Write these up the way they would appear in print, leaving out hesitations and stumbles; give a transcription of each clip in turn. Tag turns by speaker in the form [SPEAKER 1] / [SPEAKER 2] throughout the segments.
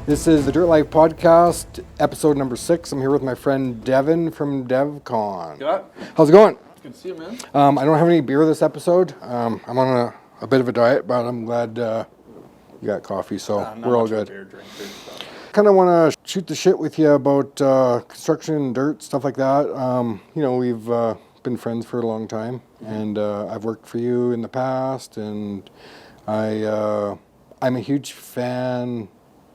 [SPEAKER 1] This is the DIRTLIFE podcast, episode number 6. I'm here with my friend Devan from Devcon.
[SPEAKER 2] Yeah.
[SPEAKER 1] How's it going?
[SPEAKER 2] Good to see you, man.
[SPEAKER 1] I don't have any beer this episode. I'm on a bit of a diet, but I'm glad you got coffee, so we're all good.
[SPEAKER 2] Beer drinker, so.
[SPEAKER 1] Kind of want to shoot the shit with you about construction, dirt, stuff like that. We've been friends for a long time, and I've worked for you in the past, and I'm a huge fan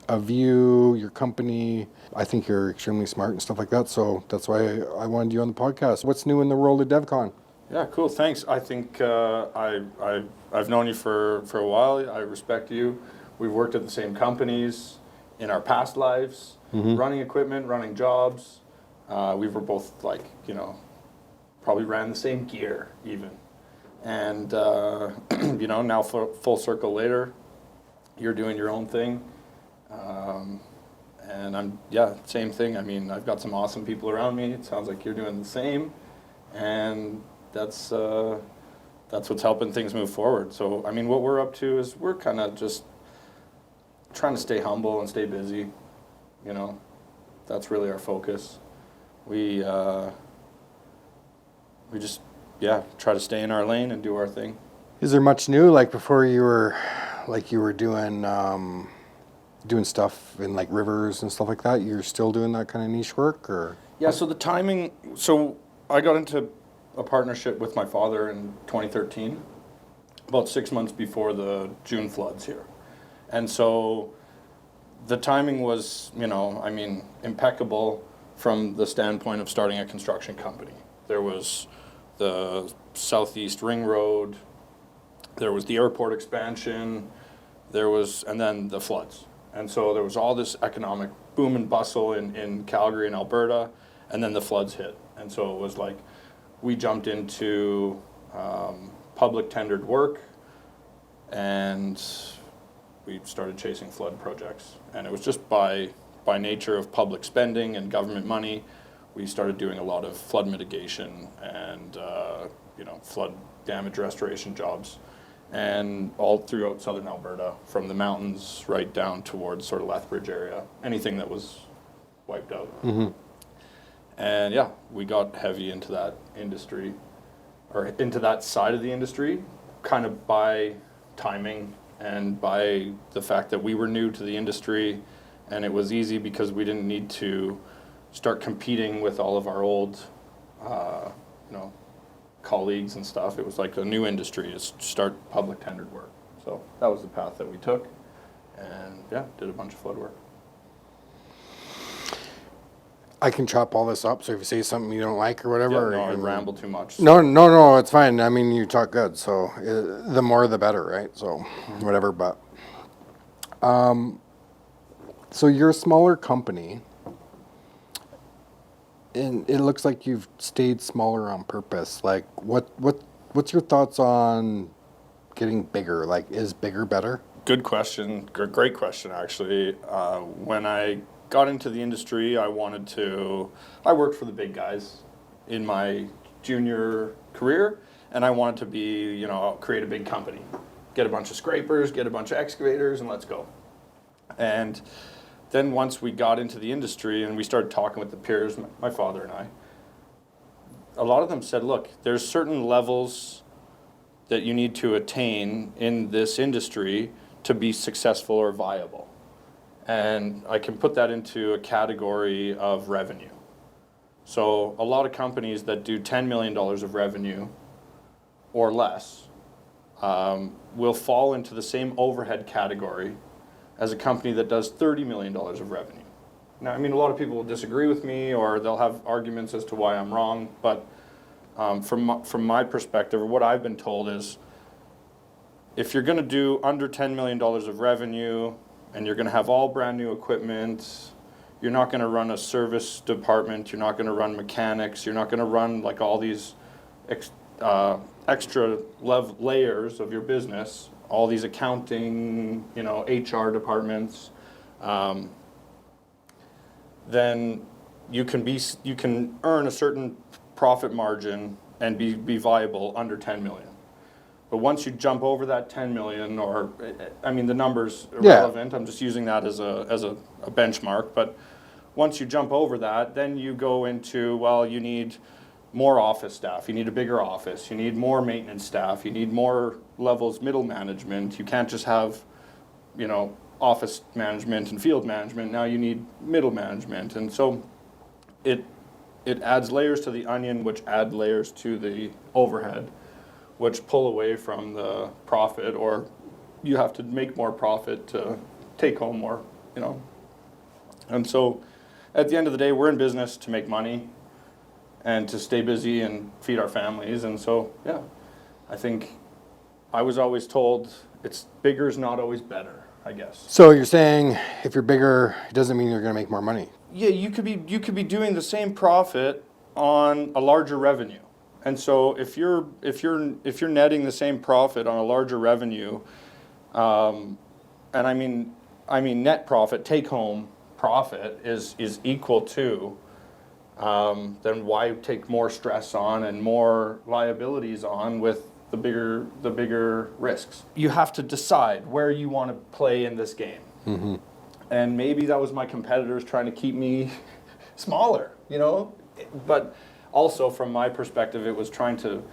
[SPEAKER 1] of you, your company. I think you're extremely smart and stuff like that, so that's why I wanted you on the podcast. What's new in the world of Devcon?
[SPEAKER 2] Yeah, cool. Thanks. I think I've known you for a while. I respect you. We've worked at the same companies in our past lives, running equipment, running jobs. We were both probably ran the same gear even. And, now full circle later, you're doing your own thing. And same thing. I mean, I've got some awesome people around me. It sounds like you're doing the same. And that's what's helping things move forward. So, I mean, what we're up to is we're kind of just trying to stay humble and stay busy. That's really our focus. We just try to stay in our lane and do our thing.
[SPEAKER 1] Is there much new? Like before you were doing stuff in like rivers and stuff like that, you're still doing that kind of niche work, or?
[SPEAKER 2] Yeah, so the timing, so I got into a partnership with my father in 2013, about 6 months before the June floods here. And so the timing was, impeccable from the standpoint of starting a construction company. There was the Southeast Ring Road, there was the airport expansion, and then the floods. And so there was all this economic boom and bustle in Calgary and Alberta, and then the floods hit. And so it was like we jumped into public tendered work, and we started chasing flood projects. And it was just by nature of public spending and government money, we started doing a lot of flood mitigation and flood damage restoration jobs. And all throughout southern Alberta, from the mountains right down towards sort of Lethbridge area, anything that was wiped out. Mm-hmm. And we got heavy into that industry, or into that side of the industry, kind of by timing and by the fact that we were new to the industry, and it was easy because we didn't need to start competing with all of our old, colleagues and stuff. It was like a new industry to start public tendered work. So that was the path that we took, and did a bunch of flood work.
[SPEAKER 1] I can chop all this up, so if you say something you don't like or whatever.
[SPEAKER 2] I ramble too much.
[SPEAKER 1] So. No, it's fine. I mean, you talk good, so the more the better, right? So whatever, but so you're a smaller company. And it looks like you've stayed smaller on purpose. Like, what's your thoughts on getting bigger? Like, is bigger better?
[SPEAKER 2] Good question. Great question, actually. When I got into the industry, I worked for the big guys in my junior career, and I wanted to be, create a big company. Get a bunch of scrapers, get a bunch of excavators, and let's go. And then once we got into the industry and we started talking with the peers, my father and I, a lot of them said, look, there's certain levels that you need to attain in this industry to be successful or viable. And I can put that into a category of revenue. So a lot of companies that do $10 million of revenue or less will fall into the same overhead category as a company that does $30 million of revenue. Now, a lot of people will disagree with me, or they'll have arguments as to why I'm wrong, but from my perspective, or what I've been told is, if you're going to do under $10 million of revenue, and you're going to have all brand new equipment, you're not going to run a service department, you're not going to run mechanics, you're not going to run like all these extra layers of your business, all these accounting, HR departments, then you can earn a certain profit margin and be viable under 10 million. But once you jump over that 10 million, or, I mean, the number's
[SPEAKER 1] Yeah.
[SPEAKER 2] irrelevant. I'm just using that as a benchmark. But once you jump over that, then you go into, well, you need more office staff. You need a bigger office. You need more maintenance staff. You need more levels, middle management. You can't just have, you know, office management and field management. Now you need middle management. And so it adds layers to the onion, which add layers to the overhead, which pull away from the profit, or you have to make more profit to take home more, you know. And so at the end of the day, we're in business to make money and to stay busy and feed our families. And so, yeah, I think I was always told it's bigger is not always better, I guess.
[SPEAKER 1] So you're saying if you're bigger, it doesn't mean you're going to make more money.
[SPEAKER 2] Yeah, you could be doing the same profit on a larger revenue. And so if you're netting the same profit on a larger revenue, and I mean net profit, take home profit is equal to, then why take more stress on and more liabilities on with the bigger risks? You have to decide where you want to play in this game.
[SPEAKER 1] Mm-hmm.
[SPEAKER 2] And maybe that was my competitors trying to keep me smaller, you know? But also from my perspective, it was trying to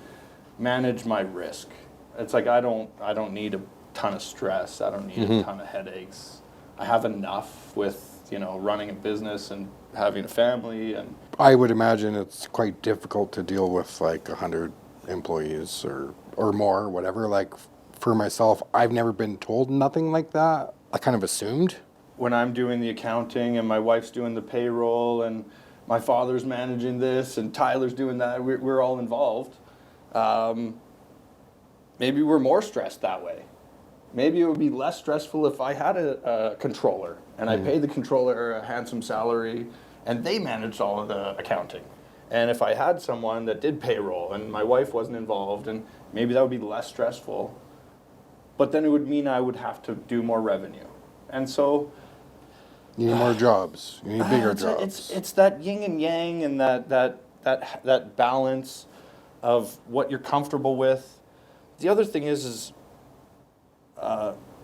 [SPEAKER 2] manage my risk. It's like I don't need a ton of stress. I don't need a ton of headaches. I have enough with, you know, running a business and having a family. And
[SPEAKER 1] I would imagine it's quite difficult to deal with like 100 employees or more, whatever. Like for myself, I've never been told nothing like that. I kind of assumed.
[SPEAKER 2] When I'm doing the accounting and my wife's doing the payroll and my father's managing this and Tyler's doing that, we're all involved. Maybe we're more stressed that way. Maybe it would be less stressful if I had a controller and I paid the controller a handsome salary and they managed all of the accounting. And if I had someone that did payroll and my wife wasn't involved, and maybe that would be less stressful, but then it would mean I would have to do more revenue. And so
[SPEAKER 1] You need more jobs. You need bigger jobs.
[SPEAKER 2] it's that yin and yang and that balance of what you're comfortable with. The other thing is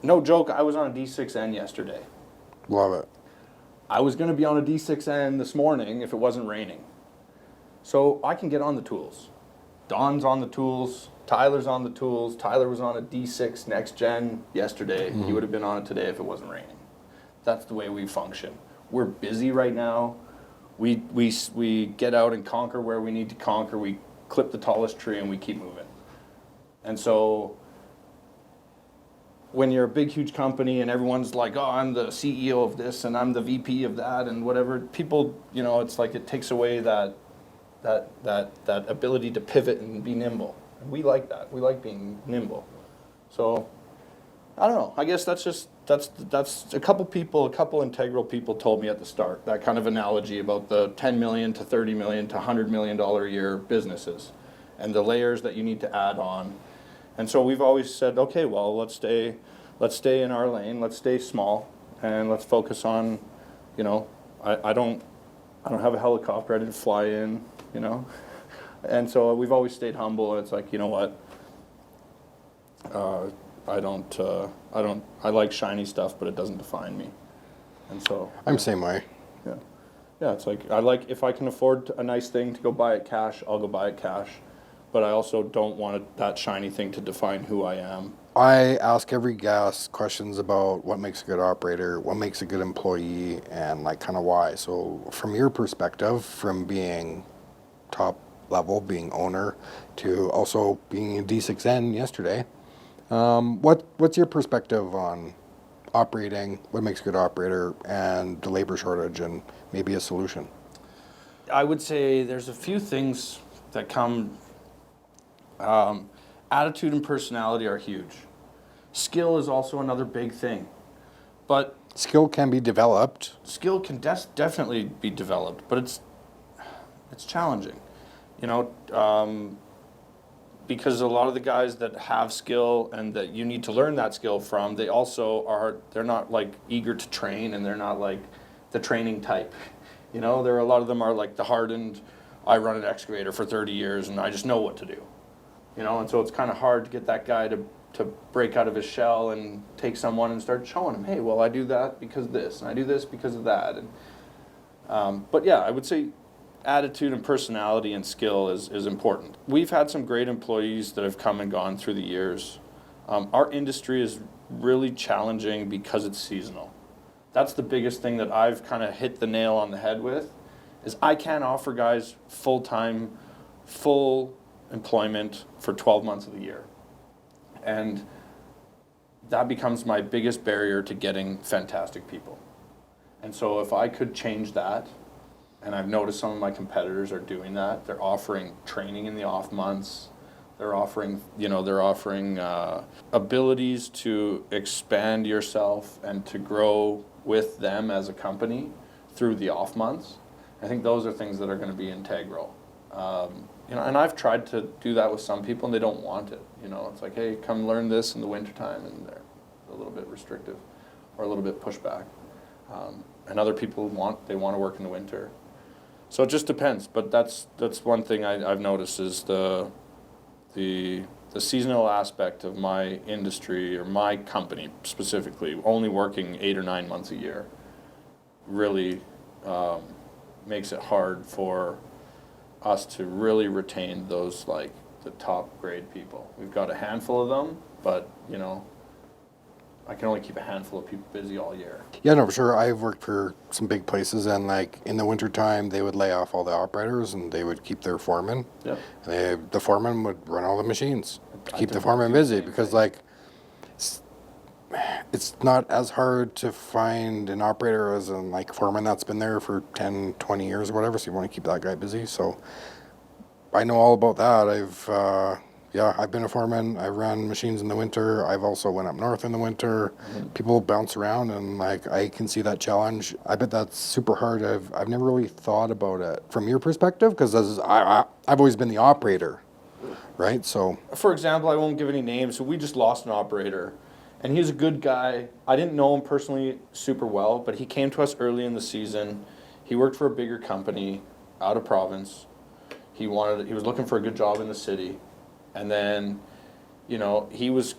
[SPEAKER 2] no joke, I was on a D6N yesterday.
[SPEAKER 1] Love it.
[SPEAKER 2] I was going to be on a D6N this morning if it wasn't raining. So I can get on the tools. Don's on the tools. Tyler's on the tools. Tyler was on a D6 Next Gen yesterday. He would have been on it today if it wasn't raining. That's the way we function. We're busy right now. We get out and conquer where we need to conquer. We clip the tallest tree and we keep moving. And so when you're a big, huge company and everyone's like, oh, I'm the CEO of this and I'm the VP of that and whatever, people, you know, it's like it takes away that ability to pivot and be nimble. And we like that. We like being nimble. So I don't know. I guess that's a couple integral people told me at the start, that kind of analogy about the 10 million to 30 million to $100 million a year businesses and the layers that you need to add on. And so we've always said, okay, well, let's stay in our lane, let's stay small, and let's focus on, you know, I don't have a helicopter, I didn't fly in, you know. And so we've always stayed humble, and it's like, you know what, I like shiny stuff, but it doesn't define me. And so
[SPEAKER 1] I'm the same way.
[SPEAKER 2] Yeah, it's like, I like, if I can afford a nice thing to go buy it cash, I'll go buy it cash. But I also don't want that shiny thing to define who I am.
[SPEAKER 1] I ask every guest questions about what makes a good operator, what makes a good employee, and like kind of why. So from your perspective, from being top level, being owner, to also being a D6N yesterday, what's your perspective on operating, what makes a good operator, and the labor shortage, and maybe a solution?
[SPEAKER 2] I would say there's a few things that come. Attitude and personality are huge. Skill is also another big thing. But
[SPEAKER 1] skill can be developed.
[SPEAKER 2] Skill can definitely be developed, but it's challenging. You know, because a lot of the guys that have skill and that you need to learn that skill from, they also they're not like eager to train, and they're not like the training type. You know, a lot of them are like the hardened, I run an excavator for 30 years and I just know what to do. you know, and so it's kind of hard to get that guy to break out of his shell and take someone and start showing him, hey, well, I do that because of this, and I do this because of that. And but yeah, I would say attitude and personality and skill is important. We've had some great employees that have come and gone through the years. Our industry is really challenging because it's seasonal. That's the biggest thing that I've kind of hit the nail on the head with, is I can't offer guys full-time, full employment for 12 months of the year. And that becomes my biggest barrier to getting fantastic people. And so if I could change that, and I've noticed some of my competitors are doing that, they're offering training in the off months, they're offering abilities to expand yourself and to grow with them as a company through the off months. I think those are things that are going to be integral. You know, and I've tried to do that with some people, and they don't want it. You know, it's like, hey, come learn this in the wintertime, and they're a little bit restrictive or a little bit pushback. And other people want to work in the winter. So it just depends. But that's one thing I've noticed is the seasonal aspect of my industry or my company specifically, only working 8 or 9 months a year, really makes it hard for us to really retain those, like, the top grade people. We've got a handful of them, but you know, I can only keep a handful of people busy all year.
[SPEAKER 1] Yeah, no, for sure. I've worked for some big places, and like in the wintertime, they would lay off all the operators and they would keep their foreman.
[SPEAKER 2] Yeah.
[SPEAKER 1] And the foreman would run all the machines to keep the foreman busy, because like it's not as hard to find an operator as a like foreman that's been there for 10, 20 years or whatever, so you want to keep that guy busy. So I know all about that. I've been a foreman. I ran machines in the winter. I've also went up north in the winter. Mm-hmm. People bounce around, and like I can see that challenge. I bet that's super hard. I've never really thought about it from your perspective, because I've always been the operator, right? So
[SPEAKER 2] for example, I won't give any names. So we just lost an operator, and he was a good guy. I didn't know him personally super well, but he came to us early in the season. He worked for a bigger company out of province. He was looking for a good job in the city. And then, you know, he was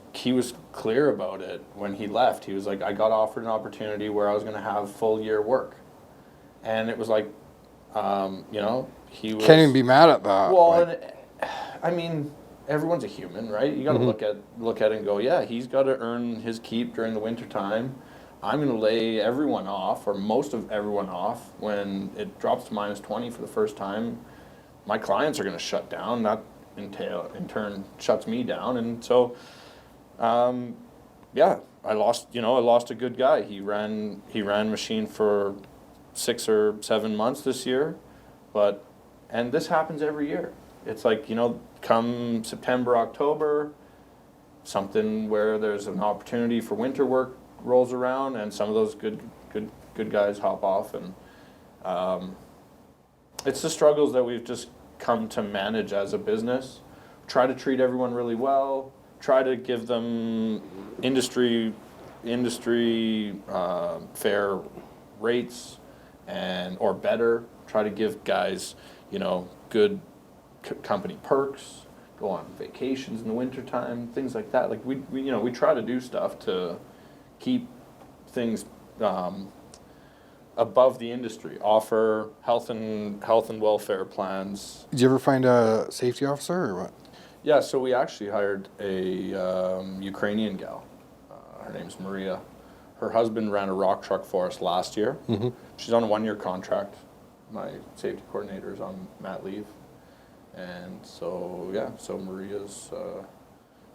[SPEAKER 2] clear about it when he left. He was like, I got offered an opportunity where I was going to have full year work. And it was like, you know, he was...
[SPEAKER 1] Can't even be mad at that.
[SPEAKER 2] Well, like, I mean, everyone's a human, right? You got to look at it and go, yeah, he's got to earn his keep during the winter time. I'm going to lay everyone off, or most of everyone off, when it drops to minus 20 for the first time. My clients are going to shut down. That in turn shuts me down, and so I lost a good guy. He ran machine for 6 or 7 months this year, and this happens every year. It's like, you know, come September, October, something where there's an opportunity for winter work rolls around, and some of those good guys hop off, and it's the struggles that we've just come to manage as a business. Try to treat everyone really well. Try to give them industry fair rates or better. Try to give guys, you know, good company perks. Go on vacations in the wintertime, things like that. Like we try to do stuff to keep things above the industry, offer health and welfare plans.
[SPEAKER 1] Did you ever find a safety officer or what?
[SPEAKER 2] Yeah, so we actually hired a Ukrainian gal. Her name's Maria. Her husband ran a rock truck for us last year. Mm-hmm. She's on a 1-year contract. My safety coordinator is on mat leave. And so, yeah, so Maria's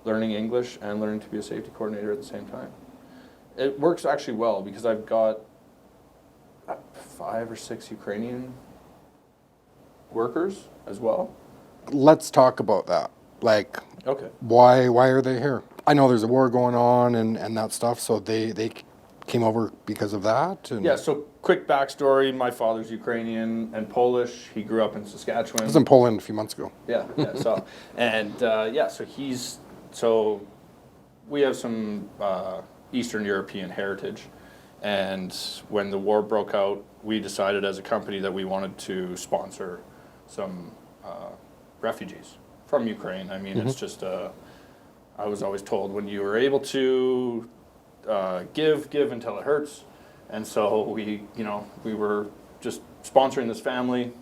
[SPEAKER 2] learning English and learning to be a safety coordinator at the same time. It works actually well, because I've got 5 or 6 Ukrainian workers as well.
[SPEAKER 1] Let's talk about that. Like,
[SPEAKER 2] okay,
[SPEAKER 1] why are they here? I know there's a war going on and that stuff, so they came over because of that? And
[SPEAKER 2] yeah, so quick backstory. My father's Ukrainian and Polish. He grew up in Saskatchewan.
[SPEAKER 1] I was in Poland a few months ago.
[SPEAKER 2] Yeah, so, and so we have some Eastern European heritage. And when the war broke out, we decided as a company that we wanted to sponsor some refugees from Ukraine. I mean, it's just, I was always told when you were able to give until it hurts. And so we were just sponsoring this family,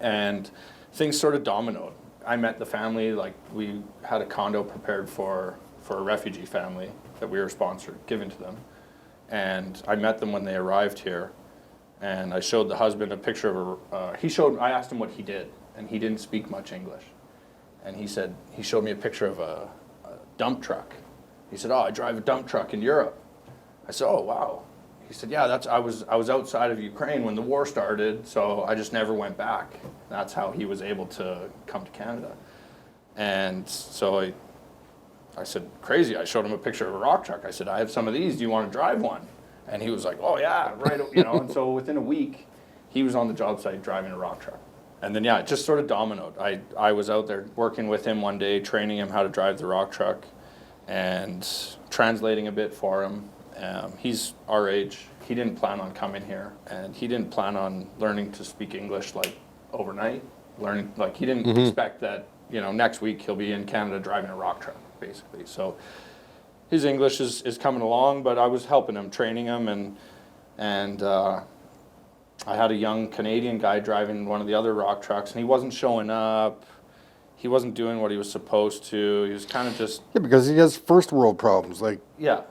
[SPEAKER 2] and things sort of dominoed. I met the family, like we had a condo prepared for a refugee family that we were giving to them. And I met them when they arrived here, and I showed the husband a picture of I asked him what he did, and he didn't speak much English. And he showed me a picture of a dump truck. He said, "Oh, I drive a dump truck in Europe." I said, "Oh, wow." He said, "Yeah, I was outside of Ukraine when the war started, so I just never went back." That's how he was able to come to Canada. And so I said, "Crazy." I showed him a picture of a rock truck. I said, "I have some of these. Do you want to drive one?" And he was like, "Oh yeah, right." And so within a week, he was on the job site driving a rock truck. And then, yeah, it just sort of dominoed. I was out there working with him one day, training him how to drive the rock truck and translating a bit for him. He's our age. He didn't plan on coming here, and he didn't plan on learning to speak English like overnight. He didn't expect that, next week he'll be in Canada driving a rock truck, basically. So his English is coming along, but I was helping him, training him, and I had a young Canadian guy driving one of the other rock trucks, and he wasn't showing up. He wasn't doing what he was supposed to. He was kind of just...
[SPEAKER 1] Yeah, because he has first world problems. Like,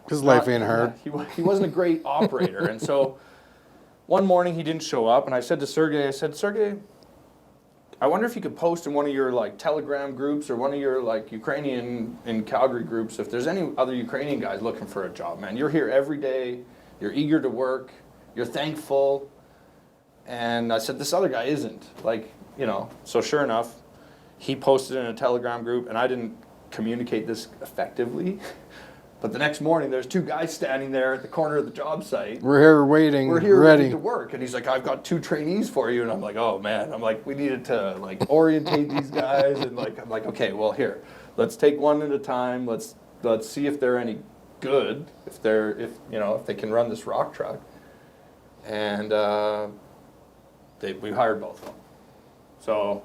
[SPEAKER 1] his life ain't hard.
[SPEAKER 2] Yeah, he wasn't a great operator. And so one morning he didn't show up, and I said to Sergey, "Sergey, I wonder if you could post in one of your Telegram groups or one of your Ukrainian in Calgary groups if there's any other Ukrainian guys looking for a job, man. You're here every day. You're eager to work. You're thankful." And I said, "This other guy isn't." So sure enough, he posted in a Telegram group, and I didn't communicate this effectively. But the next morning, there's two guys standing there at the corner of the job site.
[SPEAKER 1] "We're here waiting,
[SPEAKER 2] We're here
[SPEAKER 1] ready
[SPEAKER 2] to work." And he's like, "I've got 2 trainees for you." And I'm like, "Oh man." I'm like, we needed to orientate these guys. And I'm like, "Okay, well here, let's take one at a time. Let's see if they're any good, if they can run this rock truck." And we hired both of them. So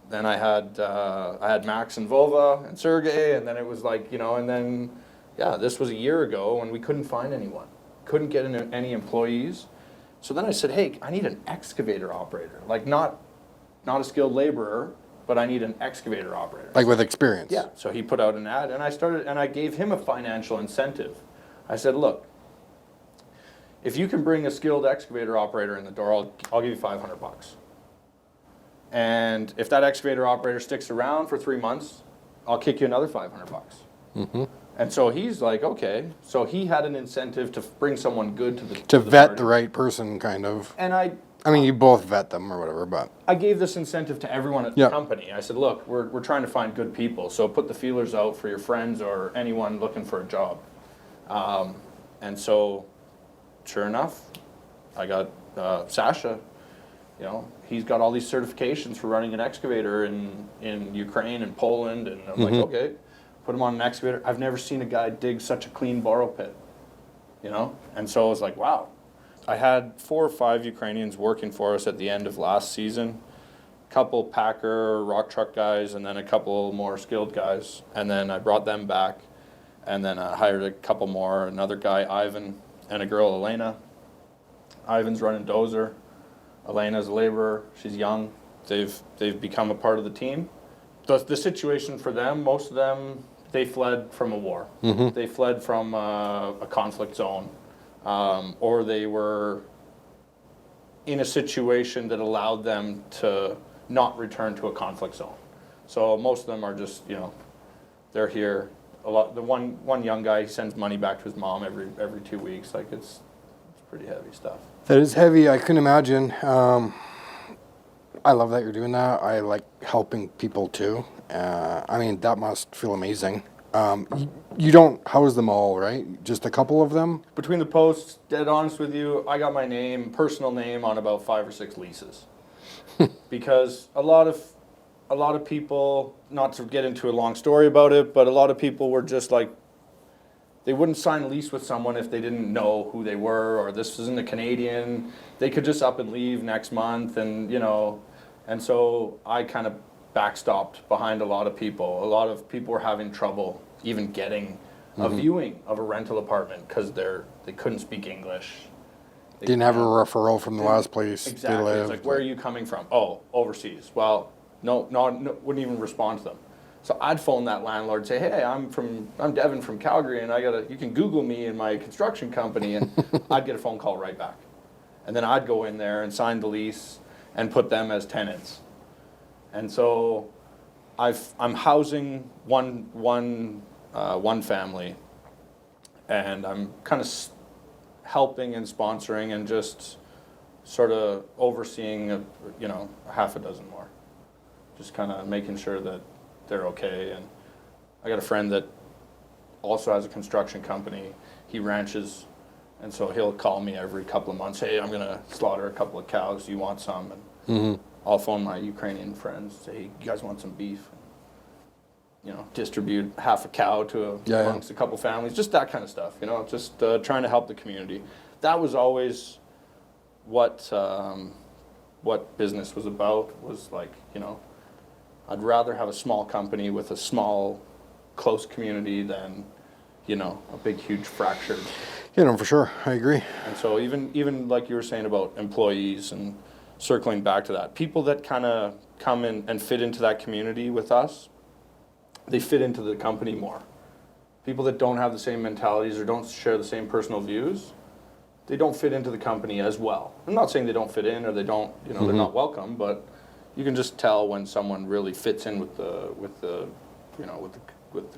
[SPEAKER 2] then I had Max and Vova and Sergey, and then it was and then, this was a year ago, and we couldn't find anyone. Couldn't get any employees. So then I said, "Hey, I need an excavator operator. Not a skilled laborer, but I need an excavator operator."
[SPEAKER 1] With experience.
[SPEAKER 2] Yeah. So he put out an ad, and I gave him a financial incentive. I said, "Look, if you can bring a skilled excavator operator in the door, I'll give you $500. And if that excavator operator sticks around for 3 months, I'll kick you another $500. And so he's like, "Okay." So he had an incentive to bring someone good to
[SPEAKER 1] vet
[SPEAKER 2] party.
[SPEAKER 1] the right person, kind of.
[SPEAKER 2] And
[SPEAKER 1] I mean, you both vet them or whatever, but
[SPEAKER 2] I gave this incentive to everyone at the company. I said, "Look, we're trying to find good people, so put the feelers out for your friends or anyone looking for a job." And so, sure enough, I got Sasha. He's got all these certifications for running an excavator in Ukraine and Poland, and I'm like, "Okay, put him on an excavator." I've never seen a guy dig such a clean borrow pit, And so I was like, wow. I had 4 or 5 Ukrainians working for us at the end of last season. A couple packer, rock truck guys, and then a couple more skilled guys. And then I brought them back, and then I hired a couple more, another guy, Ivan, and a girl, Elena. Ivan's running dozer. Elena's a laborer. She's young. They've become a part of the team. The situation for them, most of them, they fled from a war. They fled from a conflict zone, or they were in a situation that allowed them to not return to a conflict zone. So most of them are just, they're here. The one young guy, he sends money back to his mom every 2 weeks. It's pretty heavy stuff.
[SPEAKER 1] That is heavy. I couldn't imagine. I love that you're doing that. I like helping people too. That must feel amazing. You don't house them all, right? Just a couple of them?
[SPEAKER 2] Between the posts, dead honest with you, I got my personal name on about 5 or 6 leases. Because a lot of people, not to get into a long story about it, but a lot of people were just they wouldn't sign a lease with someone if they didn't know who they were, or this isn't a Canadian. They could just up and leave next month, and and so I kind of backstopped behind a lot of people. A lot of people were having trouble even getting a viewing of a rental apartment because they couldn't speak English. They
[SPEAKER 1] Didn't have a referral from the last place they
[SPEAKER 2] exactly.
[SPEAKER 1] lived.
[SPEAKER 2] It's like, where are you coming from? Oh, overseas. Well, no, wouldn't even respond to them. So I'd phone that landlord and say, hey, I'm Devan from Calgary, and you can Google me and my construction company, and I'd get a phone call right back. And then I'd go in there and sign the lease and put them as tenants. And so I'm housing one family, and I'm kind of helping and sponsoring and just sort of overseeing a half a dozen more. Just kind of making sure that they're okay. And I got a friend that also has a construction company. He ranches, and so he'll call me every couple of months. Hey, I'm gonna slaughter a couple of cows. Do you want some? And I'll phone my Ukrainian friends. Say, hey, you guys want some beef? Distribute half a cow to amongst a couple families. Just that kind of stuff. Just trying to help the community. That was always what business was about. Was like, I'd rather have a small company with a small, close community than, a big, huge fractured.
[SPEAKER 1] For sure. I agree.
[SPEAKER 2] And so even like you were saying about employees and circling back to that, people that kind of come in and fit into that community with us, they fit into the company more. People that don't have the same mentalities or don't share the same personal views, they don't fit into the company as well. I'm not saying they don't fit in or they don't, they're not welcome, but you can just tell when someone really fits in with the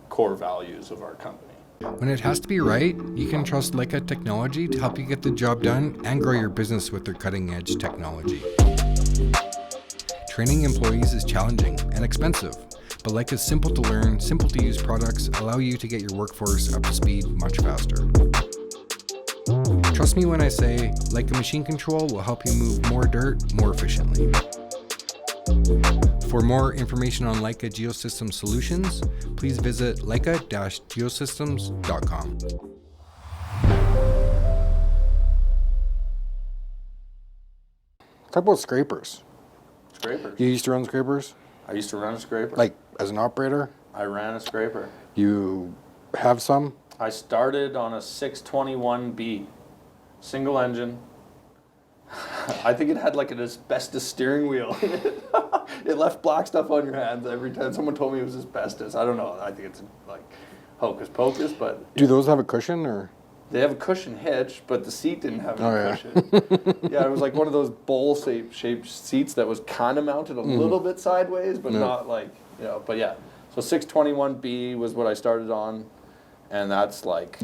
[SPEAKER 2] core values of our company.
[SPEAKER 3] When it has to be right, you can trust Leica Technology to help you get the job done and grow your business with their cutting-edge technology. Training employees is challenging and expensive, but Leica's simple to learn, simple to use products allow you to get your workforce up to speed much faster. Trust me when I say Leica Machine Control will help you move more dirt more efficiently. For more information on Leica Geosystem Solutions, please visit leica-geosystems.com.
[SPEAKER 1] Talk about scrapers.
[SPEAKER 2] Scrapers.
[SPEAKER 1] You used to run scrapers?
[SPEAKER 2] I used to run a scraper.
[SPEAKER 1] Like, as an operator?
[SPEAKER 2] I ran a scraper.
[SPEAKER 1] You have some?
[SPEAKER 2] I started on a 621B, single engine. I think it had like an asbestos steering wheel. It left black stuff on your hands every time. Someone told me it was asbestos. I don't know. I think it's like hocus pocus, but...
[SPEAKER 1] Do those have a cushion, or...?
[SPEAKER 2] They have a cushion hitch, but the seat didn't have any cushion. Yeah, it was like one of those bowl-shaped seats that was kind of mounted a little bit sideways, but not like, but yeah. So 621B was what I started on, and that's like...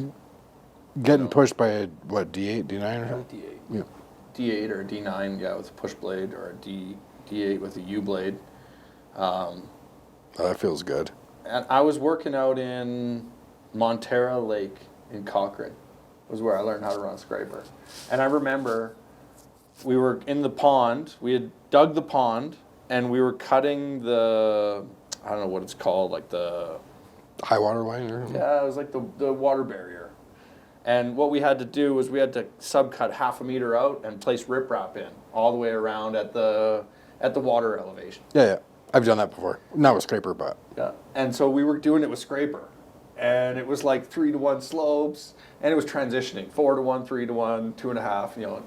[SPEAKER 1] Getting pushed by a, what, D8, D9 or something?
[SPEAKER 2] D8.
[SPEAKER 1] Yeah.
[SPEAKER 2] D8 or D9, with a push blade, or a D8 with a U blade.
[SPEAKER 1] That feels good.
[SPEAKER 2] And I was working out in Montera Lake in Cochrane, was where I learned how to run a scraper. And I remember we were in the pond, we had dug the pond, and we were cutting I don't know what it's called, like the...
[SPEAKER 1] High water line or something?
[SPEAKER 2] Yeah, it was like the water barrier. And what we had to do was we had to subcut half a meter out and place riprap in all the way around at the water elevation.
[SPEAKER 1] Yeah. I've done that before. Not with scraper, but...
[SPEAKER 2] Yeah. And so we were doing it with scraper. And it was like 3-to-1 slopes, and it was transitioning, 4-to-1, 3-to-1, 2.5,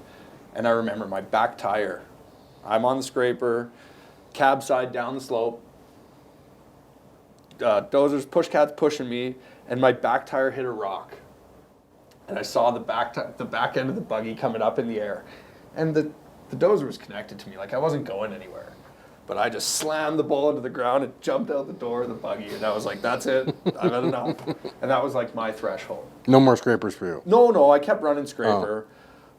[SPEAKER 2] And I remember my back tire. I'm on the scraper, cab side down the slope, dozers, push cats pushing me, and my back tire hit a rock. And I saw the back end of the buggy coming up in the air. And the dozer was connected to me, like I wasn't going anywhere. But I just slammed the ball into the ground and jumped out the door of the buggy. And I was like, that's it, I've had enough. And that was like my threshold.
[SPEAKER 1] No more scrapers for you?
[SPEAKER 2] No, I kept running scraper.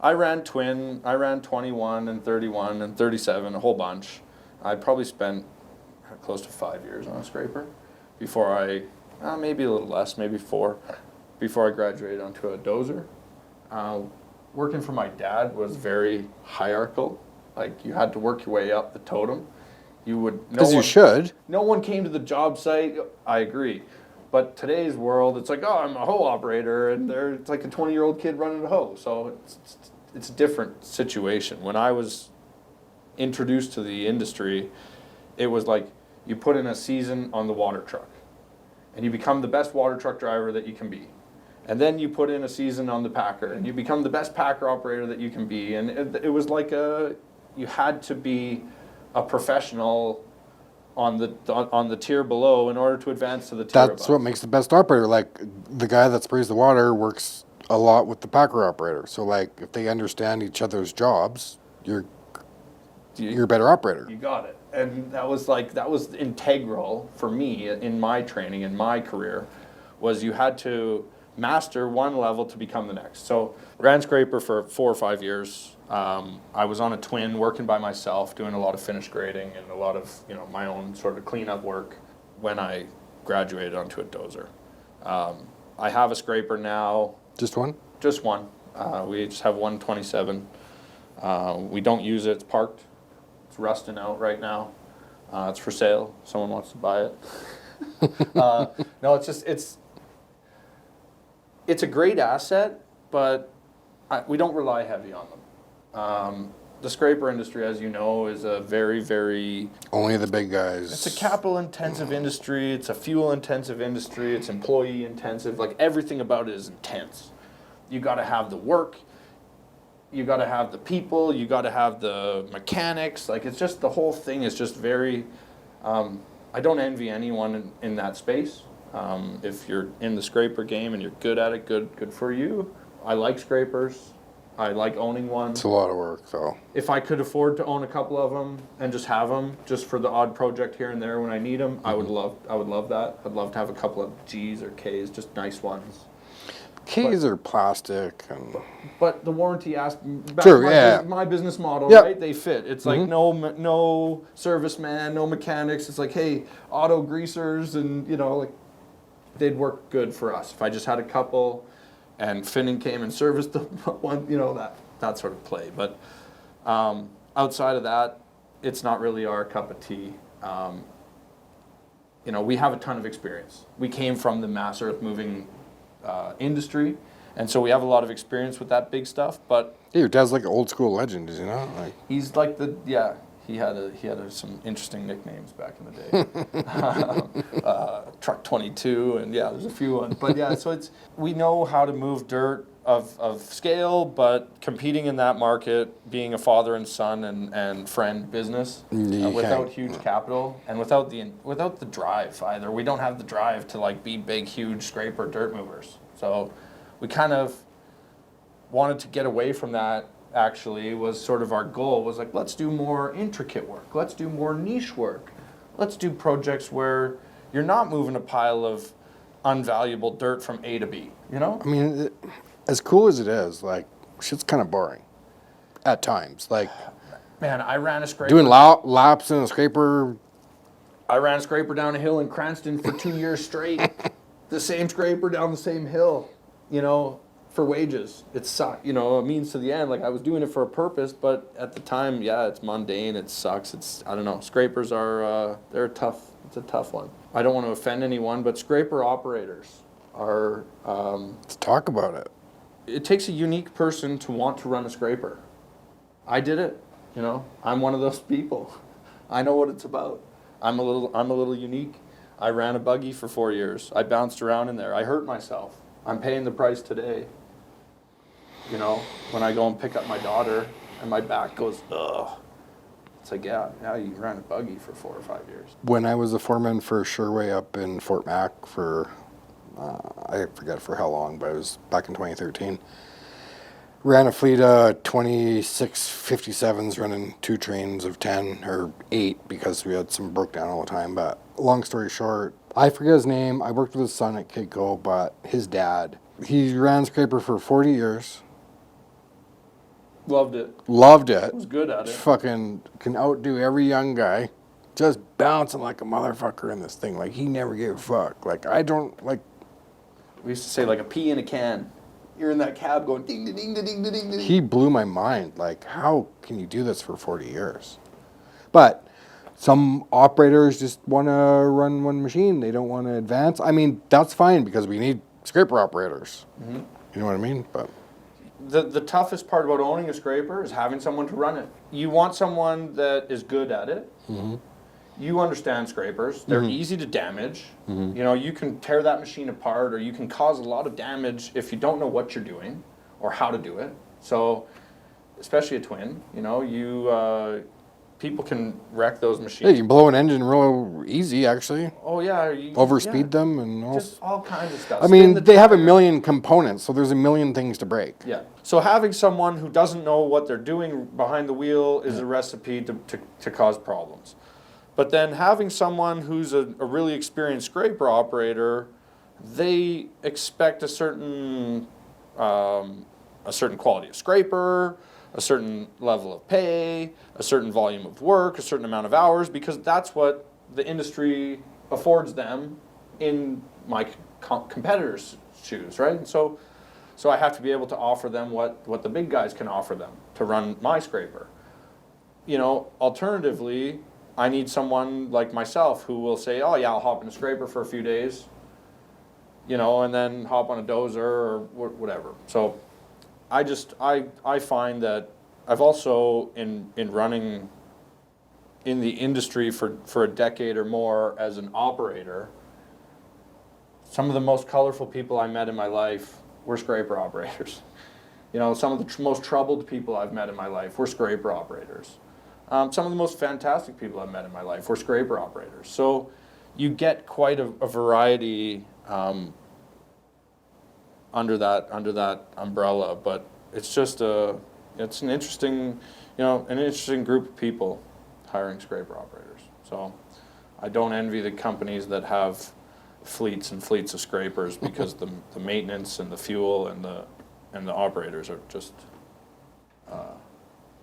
[SPEAKER 2] I ran 21 and 31 and 37, a whole bunch. I probably spent close to 5 years on a scraper before maybe a little less, maybe 4. Before I graduated onto a dozer. Working for my dad was very hierarchical. Like, you had to work your way up the totem.
[SPEAKER 1] Because you should.
[SPEAKER 2] No one came to the job site. I agree. But today's world, it's like, I'm a hoe operator, and it's like a 20-year-old kid running a hoe. So it's a different situation. When I was introduced to the industry, it was like, you put in a season on the water truck, and you become the best water truck driver that you can be. And then you put in a season on the packer, and you become the best packer operator that you can be. And it was like you had to be a professional on the tier below in order to advance to the tier
[SPEAKER 1] That's
[SPEAKER 2] above.
[SPEAKER 1] what makes the best operator. Like the guy that sprays the water works a lot with the packer operator. So like if they understand each other's jobs, you're a better operator.
[SPEAKER 2] You got it. And that was integral for me in my training, in my career, was you had to master one level to become the next. So ran scraper for 4 or 5 years. I was on a twin working by myself, doing a lot of finish grading and a lot of my own sort of cleanup work when I graduated onto a dozer. I have a scraper now.
[SPEAKER 1] Just one?
[SPEAKER 2] Just one. We just have 127. We don't use it. It's parked. It's rusting out right now. It's for sale. Someone wants to buy it. No, it's a great asset, but we don't rely heavy on them. The scraper industry, as you know, is a very, very...
[SPEAKER 1] Only the big guys.
[SPEAKER 2] It's a capital-intensive industry. It's a fuel-intensive industry. It's employee-intensive. Like, everything about it is intense. You got to have the work. You got to have the people. You got to have the mechanics. Like, it's just, the whole thing is just very... I don't envy anyone in that space. If you're in the scraper game and you're good at it, good for you. I like scrapers. I like owning one.
[SPEAKER 1] It's a lot of work, though.
[SPEAKER 2] If I could afford to own a couple of them and just have them, just for the odd project here and there when I need them, I would love that. I'd love to have a couple of G's or K's, just nice ones.
[SPEAKER 1] Keys are plastic and...
[SPEAKER 2] But the warranty
[SPEAKER 1] True, yeah.
[SPEAKER 2] My business model,
[SPEAKER 1] Yep.
[SPEAKER 2] right? They fit. It's like no serviceman, no mechanics. It's like, hey, auto greasers, and like they'd work good for us. If I just had a couple, and Finning came and serviced them one, that sort of play. But outside of that, it's not really our cup of tea. We have a ton of experience. We came from the mass earth moving industry, and so we have a lot of experience with that big stuff. But
[SPEAKER 1] yeah, your dad's like an old school legend, is he not? Like...
[SPEAKER 2] He's like he had some interesting nicknames back in the day. Truck 22, and there's a few ones. But so we know how to move dirt of scale, but competing in that market, being a father and son and friend business without huge capital and without the drive either. We don't have the drive to like be big, huge scraper dirt movers. So we kind of wanted to get away from that. Actually, was sort of our goal, was like, let's do more intricate work. Let's do more niche work. Let's do projects where you're not moving a pile of unvaluable dirt from A to B,
[SPEAKER 1] I mean, as cool as it is, like, shit's kind of boring at times. Like,
[SPEAKER 2] man, I ran a scraper.
[SPEAKER 1] Doing laps in a scraper.
[SPEAKER 2] I ran a scraper down a hill in Cranston for 2 years straight. The same scraper down the same hill, for wages. It sucked, a means to the end. Like, I was doing it for a purpose, but at the time, it's mundane, it sucks. I don't know. Scrapers are, it's a tough one. I don't want to offend anyone, but scraper operators are...
[SPEAKER 1] Let's talk about it.
[SPEAKER 2] It takes a unique person to want to run a scraper. I did it, I'm one of those people. I know what it's about. I'm a little unique. I ran a buggy for 4 years. I bounced around in there. I hurt myself. I'm paying the price today. When I go and pick up my daughter and my back goes, ugh. It's like, you ran a buggy for 4 or 5 years.
[SPEAKER 1] When I was a foreman for Sherway up in Fort Mac for, I forget for how long, but it was back in 2013. Ran a fleet of 26 57s running 2 trains of 10 or 8 because we had some broke down all the time. But long story short, I forget his name. I worked with his son at Kidco, but his dad, he ran scraper for 40 years.
[SPEAKER 2] Loved it.
[SPEAKER 1] Was
[SPEAKER 2] good at it.
[SPEAKER 1] Fucking can outdo every young guy. Just bouncing like a motherfucker in this thing. Like, he never gave a fuck. Like, I don't, like...
[SPEAKER 2] We used to say, like a pea in a can. You're in that cab going ding, ding, ding, ding, ding, ding.
[SPEAKER 1] He blew my mind. Like, how can you do this for 40 years? But some operators just want to run one machine. They don't want to advance. I mean, that's fine because we need scraper operators. Mm-hmm. You know what I mean? But...
[SPEAKER 2] The toughest part about owning a scraper is having someone to run it. You want someone that is good at it. Mm-hmm. you understand scrapers. They're easy to damage. You know, you can tear that machine apart, or you can cause a lot of damage if you don't know what you're doing or how to do it. So, especially a twin, you know, people can wreck those
[SPEAKER 1] Yeah,
[SPEAKER 2] machines.
[SPEAKER 1] you can blow an engine real easy, actually.
[SPEAKER 2] Oh yeah,
[SPEAKER 1] Overspeed them and all.
[SPEAKER 2] just all kinds of stuff.
[SPEAKER 1] I
[SPEAKER 2] Spin the
[SPEAKER 1] mean, they have a
[SPEAKER 2] tire.
[SPEAKER 1] million components, so there's a million things to break.
[SPEAKER 2] Yeah. So having someone who doesn't know what they're doing behind the wheel is a recipe to cause problems. But then having someone who's a really experienced scraper operator, they expect a certain quality of scraper, a certain level of pay, a certain volume of work, a certain amount of hours, because that's what the industry affords them in my competitors' shoes, right? And so I have to be able to offer them what the big guys can offer them to run my scraper. You know, alternatively, I need someone like myself who will say, oh yeah, I'll hop in a scraper for a few days, you know, and then hop on a dozer or whatever. So I find that I've also, in running in the industry for a decade or more as an operator, some of the most colorful people I met in my life were scraper operators. You know, some of the most troubled people I've met in my life were scraper operators. Some of the most fantastic people I've met in my life were scraper operators. So you get quite a variety under that umbrella, but it's just it's an interesting group of people hiring scraper operators. So I don't envy the companies that have fleets and fleets of scrapers, because the maintenance and the fuel and the operators are just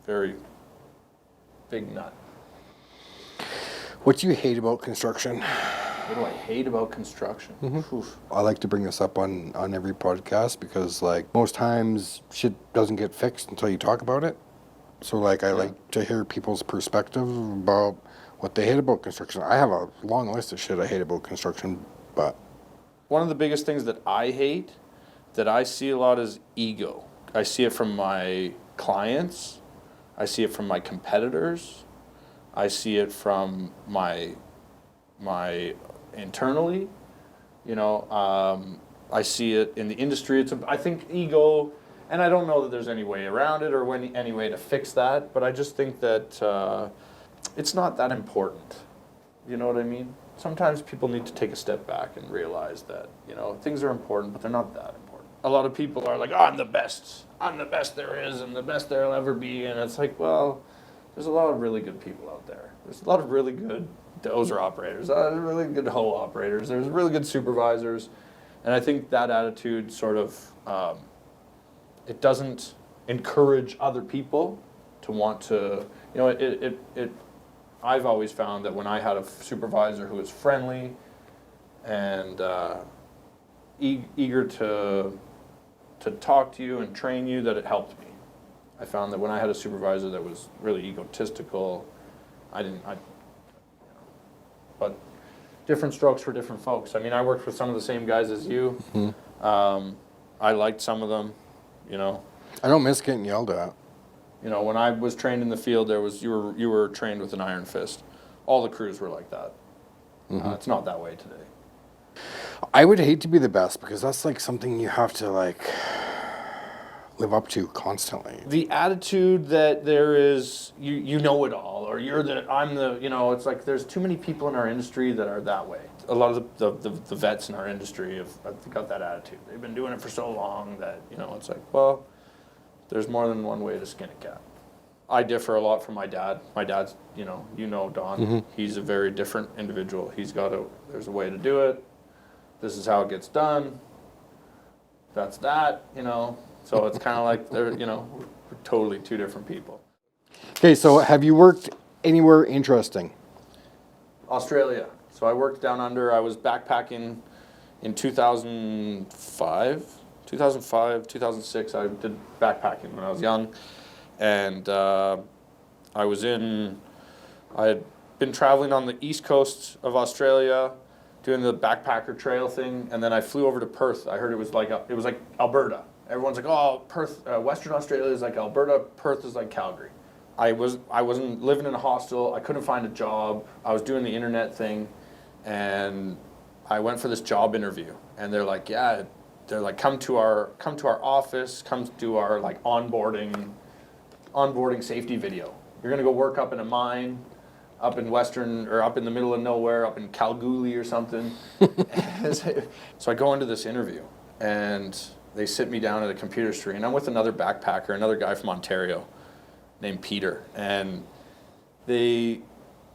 [SPEAKER 2] very big nut.
[SPEAKER 1] What do you hate about construction?
[SPEAKER 2] What do I hate about construction? Oof.
[SPEAKER 1] I like to bring this up on every podcast because, like, most times shit doesn't get fixed until you talk about it. So, like, I like to hear people's perspective about what they hate about construction. I have a long list of shit I hate about construction, but
[SPEAKER 2] One of the biggest things that I hate, that I see a lot, is ego. I see it from my clients. I see it from my competitors. I see it from my internally. You know, I see it in the industry. I think ego, and I don't know that there's any way around it or any way to fix that, but I just think that it's not that important. You know what I mean? Sometimes people need to take a step back and realize that, you know, things are important, but they're not that important. A lot of people are like, oh, I'm the best there is and the best there'll ever be. And it's like, well, there's a lot of really good people out there. There's a lot of really good dozer operators, really good hoe operators. There's really good supervisors. And I think that attitude sort of, it doesn't encourage other people to want to, you know, I've always found that when I had a supervisor who was friendly and eager to talk to you and train you, that it helped me. I found that when I had a supervisor that was really egotistical, but different strokes for different folks. I mean, I worked with some of the same guys as you. Mm-hmm. I liked some of them, you know.
[SPEAKER 1] I don't miss getting yelled at.
[SPEAKER 2] You know, when I was trained in the field, you were trained with an iron fist. All the crews were like that. Mm-hmm. It's not that way today.
[SPEAKER 1] I would hate to be the best, because that's like something you have to like live up to constantly.
[SPEAKER 2] The attitude that there is, you know it all, or I'm the, you know, it's like there's too many people in our industry that are that way. A lot of the vets in our industry have got that attitude. They've been doing it for so long that, you know, it's like, well, there's more than one way to skin a cat. I differ a lot from my dad. My dad's, you know Don. Mm-hmm. He's a very different individual. There's a way to do it. This is how it gets done. That's that, you know. So it's kind of like we're totally two different people.
[SPEAKER 1] Okay, so have you worked anywhere interesting?
[SPEAKER 2] Australia. So I worked down under. I was backpacking in 2005, 2006. I did backpacking when I was young, and I had been traveling on the east coast of Australia, doing the backpacker trail thing, and then I flew over to Perth. I heard it was like Alberta. Everyone's like, oh, Perth, Western Australia is like Alberta, Perth is like Calgary. I wasn't living in a hostel. I couldn't find a job. I was doing the internet thing, and I went for this job interview. And they're like, come to our office, come do our like onboarding safety video. You're gonna go work up in a mine, up in the middle of nowhere, up in Kalgoorlie or something. So I go into this interview, and they sit me down at a computer screen. I'm with another backpacker, another guy from Ontario named Peter. And they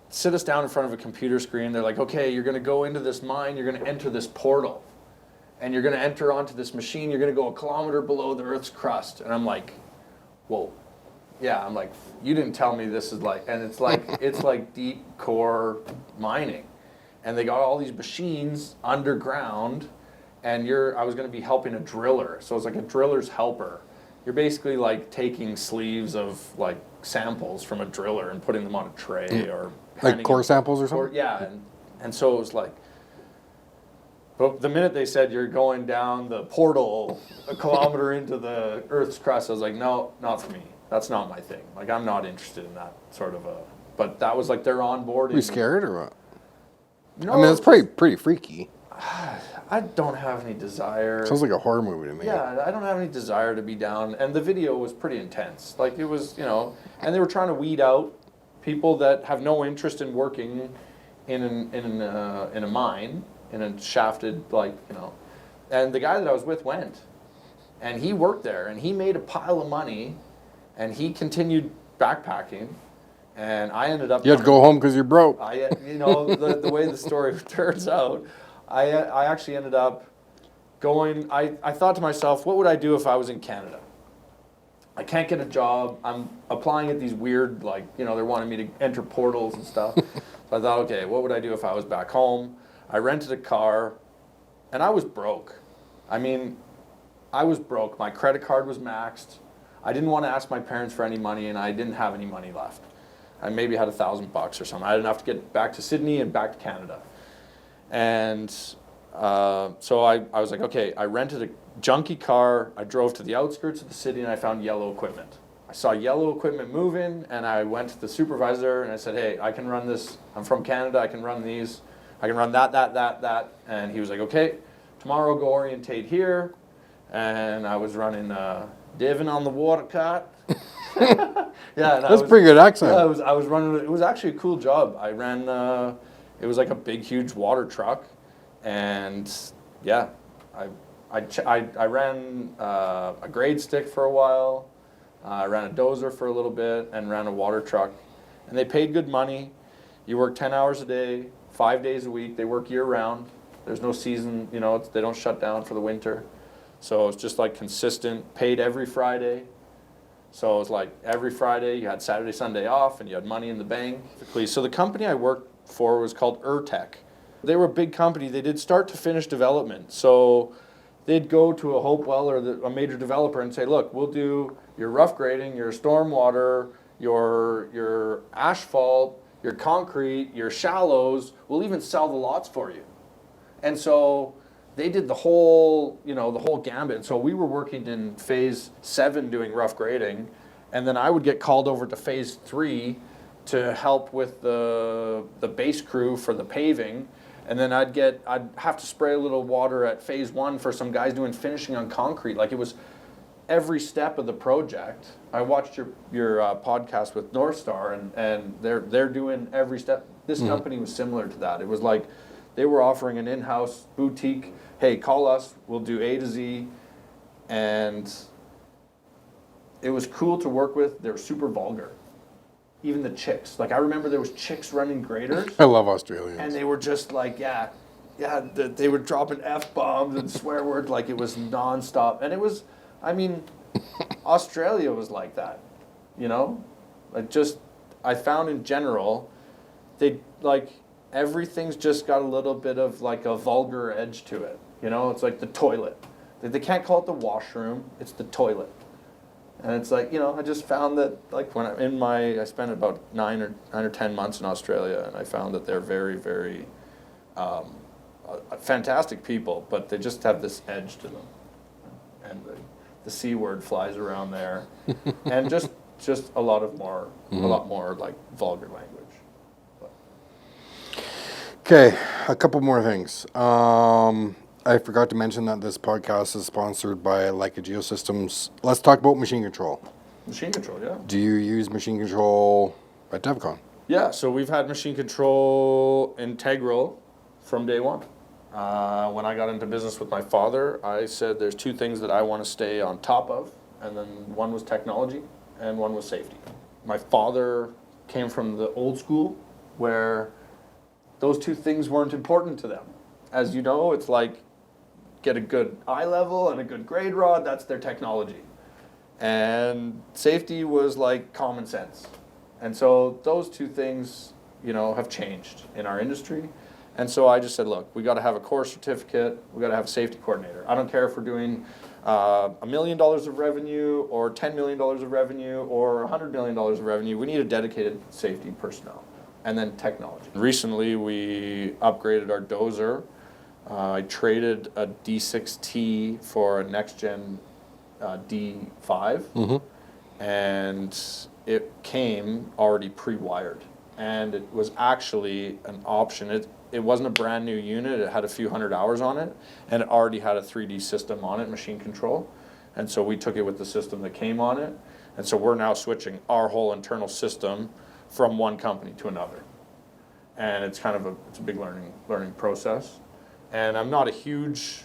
[SPEAKER 2] sit us down in front of a computer screen. They're like, okay, you're going to go into this mine. You're going to enter this portal. And you're going to enter onto this machine. You're going to go 1 kilometer below the Earth's crust. And I'm like, whoa. Yeah, I'm like, you didn't tell me this is like, and it's like deep core mining. And they got all these machines underground. And I was going to be helping a driller. So it's like a driller's helper. You're basically like taking sleeves of like samples from a driller and putting them on a tray or
[SPEAKER 1] like core samples or something?
[SPEAKER 2] Yeah. And so it was like, but the minute they said you're going down the portal 1 kilometer into the Earth's crust, I was like, no, not for me. That's not my thing. Like, I'm not interested in that sort of but that was like their onboarding.
[SPEAKER 1] Were you scared or what?
[SPEAKER 2] No.
[SPEAKER 1] I mean, it's pretty freaky.
[SPEAKER 2] I don't have any desire.
[SPEAKER 1] Sounds like a horror movie to me.
[SPEAKER 2] Yeah, I don't have any desire to be down. And the video was pretty intense. Like, it was, and they were trying to weed out people that have no interest in working in a mine, in a shafted, And the guy that I was with went. And he worked there, and he made a pile of money, and he continued backpacking. And I ended up...
[SPEAKER 1] You had to go home because you're broke.
[SPEAKER 2] The way the story turns out, I actually ended up going, I thought to myself, what would I do if I was in Canada? I can't get a job. I'm applying at these weird, they're wanting me to enter portals and stuff. So I thought, okay, what would I do if I was back home? I rented a car, and I was broke. I mean, I was broke. My credit card was maxed. I didn't want to ask my parents for any money, and I didn't have any money left. I maybe had $1,000 or something. I had enough to get back to Sydney and back to Canada. And so I was like, okay, I rented a junky car. I drove to the outskirts of the city, and I found yellow equipment. I saw yellow equipment moving, and I went to the supervisor, and I said, hey, I can run this. I'm from Canada. I can run these. I can run that. And he was like, okay, tomorrow go orientate here. And I was running Devan on the water cart. Yeah,
[SPEAKER 1] that's a pretty good accent.
[SPEAKER 2] Yeah, I was running. It was actually a cool job. I ran. It was like a big, huge water truck, and yeah, I ran a grade stick for a while. I ran a dozer for a little bit, and ran a water truck, and they paid good money. You work 10 hours a day, 5 days a week. They work year round. There's no season. They don't shut down for the winter, so it's just like consistent. Paid every Friday. So it was like every Friday you had Saturday, Sunday off, and you had money in the bank. So the company I worked for was called Urtech. They were a big company. They did start to finish development. So they'd go to a Hopewell or a major developer and say, look, we'll do your rough grading, your stormwater, your asphalt, your concrete, your shallows. We'll even sell the lots for you. And so they did the whole gambit. So we were working in phase 7 doing rough grading, and then I would get called over to phase 3 to help with the base crew for the paving, and then I'd have to spray a little water at phase 1 for some guys doing finishing on concrete. Like, it was every step of the project. I watched your podcast with North Star, and they're doing every step. This company was similar to that. It was like they were offering an in-house boutique. Hey, call us, we'll do A to Z. And it was cool to work with. They were super vulgar. Even the chicks. Like, I remember there was chicks running graders.
[SPEAKER 1] I love Australians.
[SPEAKER 2] And they were just like, they were dropping F-bombs and swear words. Like, it was nonstop. And it was, Australia was like that, I found in general, everything's just got a little bit of like a vulgar edge to it. It's like the toilet. They can't call it the washroom, it's the toilet. And it's like, I just found that, like, when I spent about 9 or 10 months in Australia, and I found that they're very, very fantastic people, but they just have this edge to them. And the C word flies around there. And just just a lot more like vulgar language.
[SPEAKER 1] Okay, a couple more things. I forgot to mention that this podcast is sponsored by Leica Geosystems. Let's talk about machine control.
[SPEAKER 2] Machine control, yeah.
[SPEAKER 1] Do you use machine control at Devcon?
[SPEAKER 2] Yeah, so we've had machine control integral from day one. When I got into business with my father, I said there's two things that I want to stay on top of, and then one was technology and one was safety. My father came from the old school where those two things weren't important to them. As you know, it's like get a good eye level and a good grade rod, that's their technology. And safety was like common sense. And so those two things, have changed in our industry. And so I just said, look, we got to have a core certificate, we got to have a safety coordinator. I don't care if we're doing $1 million of revenue or $10 million of revenue or $100 million of revenue. We need a dedicated safety personnel. And then technology. Recently, we upgraded our dozer. I traded a D6T for a next-gen D5, and it came already pre-wired. And it was actually an option. It wasn't a brand new unit. It had a few hundred hours on it, and it already had a 3D system on it, machine control. And so we took it with the system that came on it. And so we're now switching our whole internal system from one company to another. And it's kind of it's a big learning process. And I'm not a huge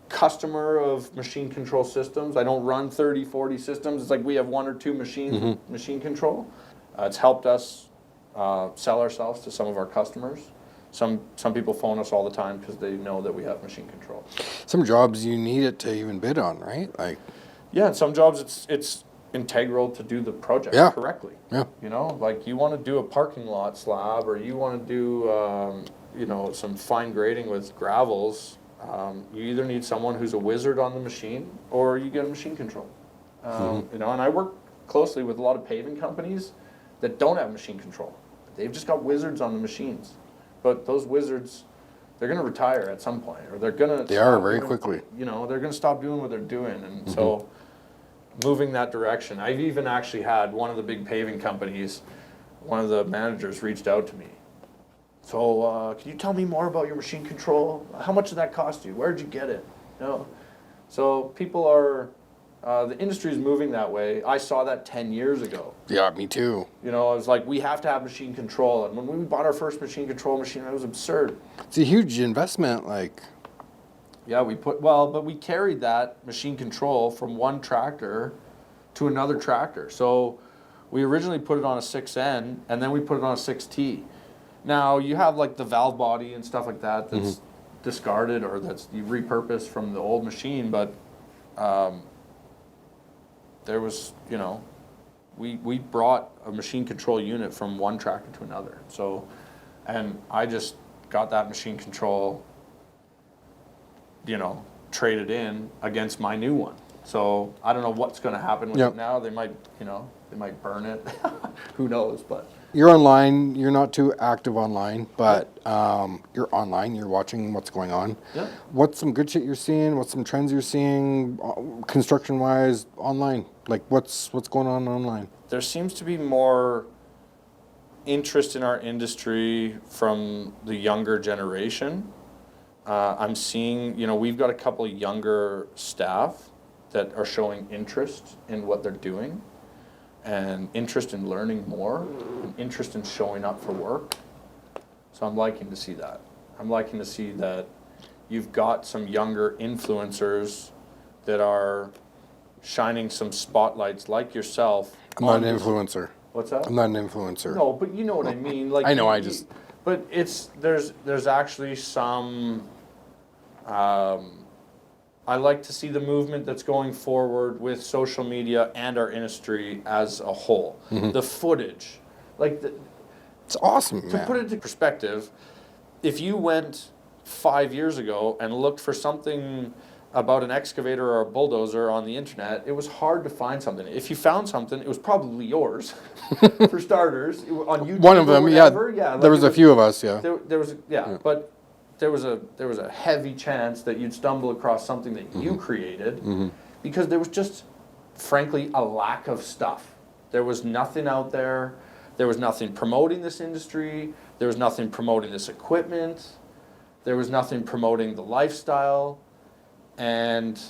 [SPEAKER 2] customer of machine control systems. I don't run 30, 40 systems. It's like we have one or two machines, machine control. It's helped us sell ourselves to some of our customers. Some people phone us all the time because they know that we have machine control.
[SPEAKER 1] Some jobs you need it to even bid on, right?
[SPEAKER 2] Yeah, in some jobs it's integral to do the project correctly.
[SPEAKER 1] Yeah.
[SPEAKER 2] Like you want to do a parking lot slab or you want to do some fine grading with gravels. You either need someone who's a wizard on the machine or you get a machine control. And I work closely with a lot of paving companies that don't have machine control. They've just got wizards on the machines. But those wizards, they're going to retire at some point, or they're going to.
[SPEAKER 1] They are very quickly.
[SPEAKER 2] They're going to stop doing what they're doing, and so moving that direction. I've even actually had one of the big paving companies, one of the managers reached out to me. So can you tell me more about your machine control? How much did that cost you? Where did you get it? So people are. The industry is moving that way. I saw that 10 years ago.
[SPEAKER 1] Yeah, me too.
[SPEAKER 2] I was like, we have to have machine control. And when we bought our first machine control machine, it was absurd.
[SPEAKER 1] It's a huge investment,
[SPEAKER 2] Yeah, but we carried that machine control from one tractor to another tractor. So we originally put it on a 6N, and then we put it on a 6T. Now, you have like the valve body and stuff like that that's discarded or that's you repurposed from the old machine, but there was, we brought a machine control unit from one tractor to another. So, and I just got that machine control, traded in against my new one. So I don't know what's going to happen with it now. They might, they might burn it. Who knows? But
[SPEAKER 1] you're online. You're not too active online, but you're online. You're watching what's going on.
[SPEAKER 2] Yeah.
[SPEAKER 1] What's some good shit you're seeing? What's some trends you're seeing, construction-wise, online? Like what's going on online?
[SPEAKER 2] There seems to be more interest in our industry from the younger generation. I'm seeing, we've got a couple of younger staff that are showing interest in what they're doing and interest in learning more and interest in showing up for work. So I'm liking to see that. I'm liking to see that you've got some younger influencers that are shining some spotlights like yourself.
[SPEAKER 1] I'm not an influencer.
[SPEAKER 2] What's that?
[SPEAKER 1] I'm not an influencer.
[SPEAKER 2] No, but you know what I mean. Like
[SPEAKER 1] I know,
[SPEAKER 2] But there's actually some. I like to see the movement that's going forward with social media and our industry as a whole. The footage,
[SPEAKER 1] it's awesome, man.
[SPEAKER 2] To put it into perspective, if you went 5 years ago and looked for something about an excavator or a bulldozer on the internet, it was hard to find something. If you found something, it was probably yours, for starters, on YouTube.
[SPEAKER 1] One of them,
[SPEAKER 2] whatever.
[SPEAKER 1] There was a few of us,
[SPEAKER 2] But there was a heavy chance that you'd stumble across something that you created, because there was just, frankly, a lack of stuff. There was nothing out there. There was nothing promoting this industry. There was nothing promoting this equipment. There was nothing promoting the lifestyle. And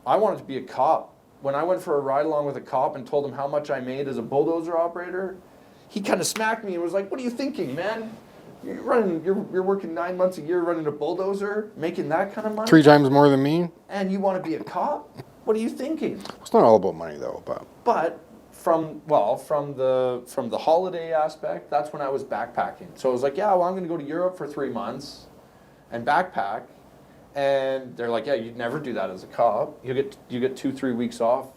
[SPEAKER 2] I wanted to be a cop. When I went for a ride along with a cop and told him how much I made as a bulldozer operator, he kind of smacked me and was like, "What are you thinking, man? You're working 9 months a year running a bulldozer, making that kind of money?
[SPEAKER 1] 3 times more than me.
[SPEAKER 2] And you want to be a cop? What are you thinking?"
[SPEAKER 1] It's not all about money though,
[SPEAKER 2] But from the holiday aspect, that's when I was backpacking. So I was like, yeah, well, I'm going to go to Europe for 3 months and backpack. And they're like, yeah, you'd never do that as a cop. You get 2-3 weeks off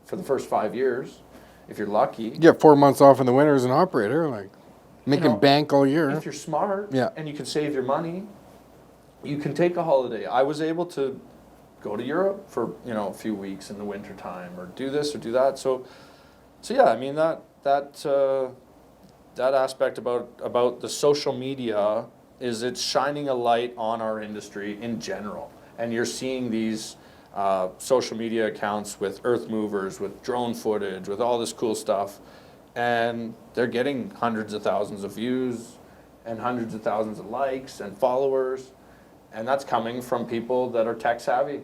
[SPEAKER 2] for the first 5 years, if you're lucky.
[SPEAKER 1] you get 4 months off in the winter as an operator, like making bank all year.
[SPEAKER 2] If you're smart,
[SPEAKER 1] Yeah.
[SPEAKER 2] and you can save your money, you can take a holiday. I was able to go to Europe for a few weeks in the winter time, or do this or do that. So yeah, I mean that aspect about the social media is it's shining a light on our industry in general, and you're seeing these social media accounts with earth movers, with drone footage, with all this cool stuff, and they're getting hundreds of thousands of views and hundreds of thousands of likes and followers, and that's coming from people that are tech savvy,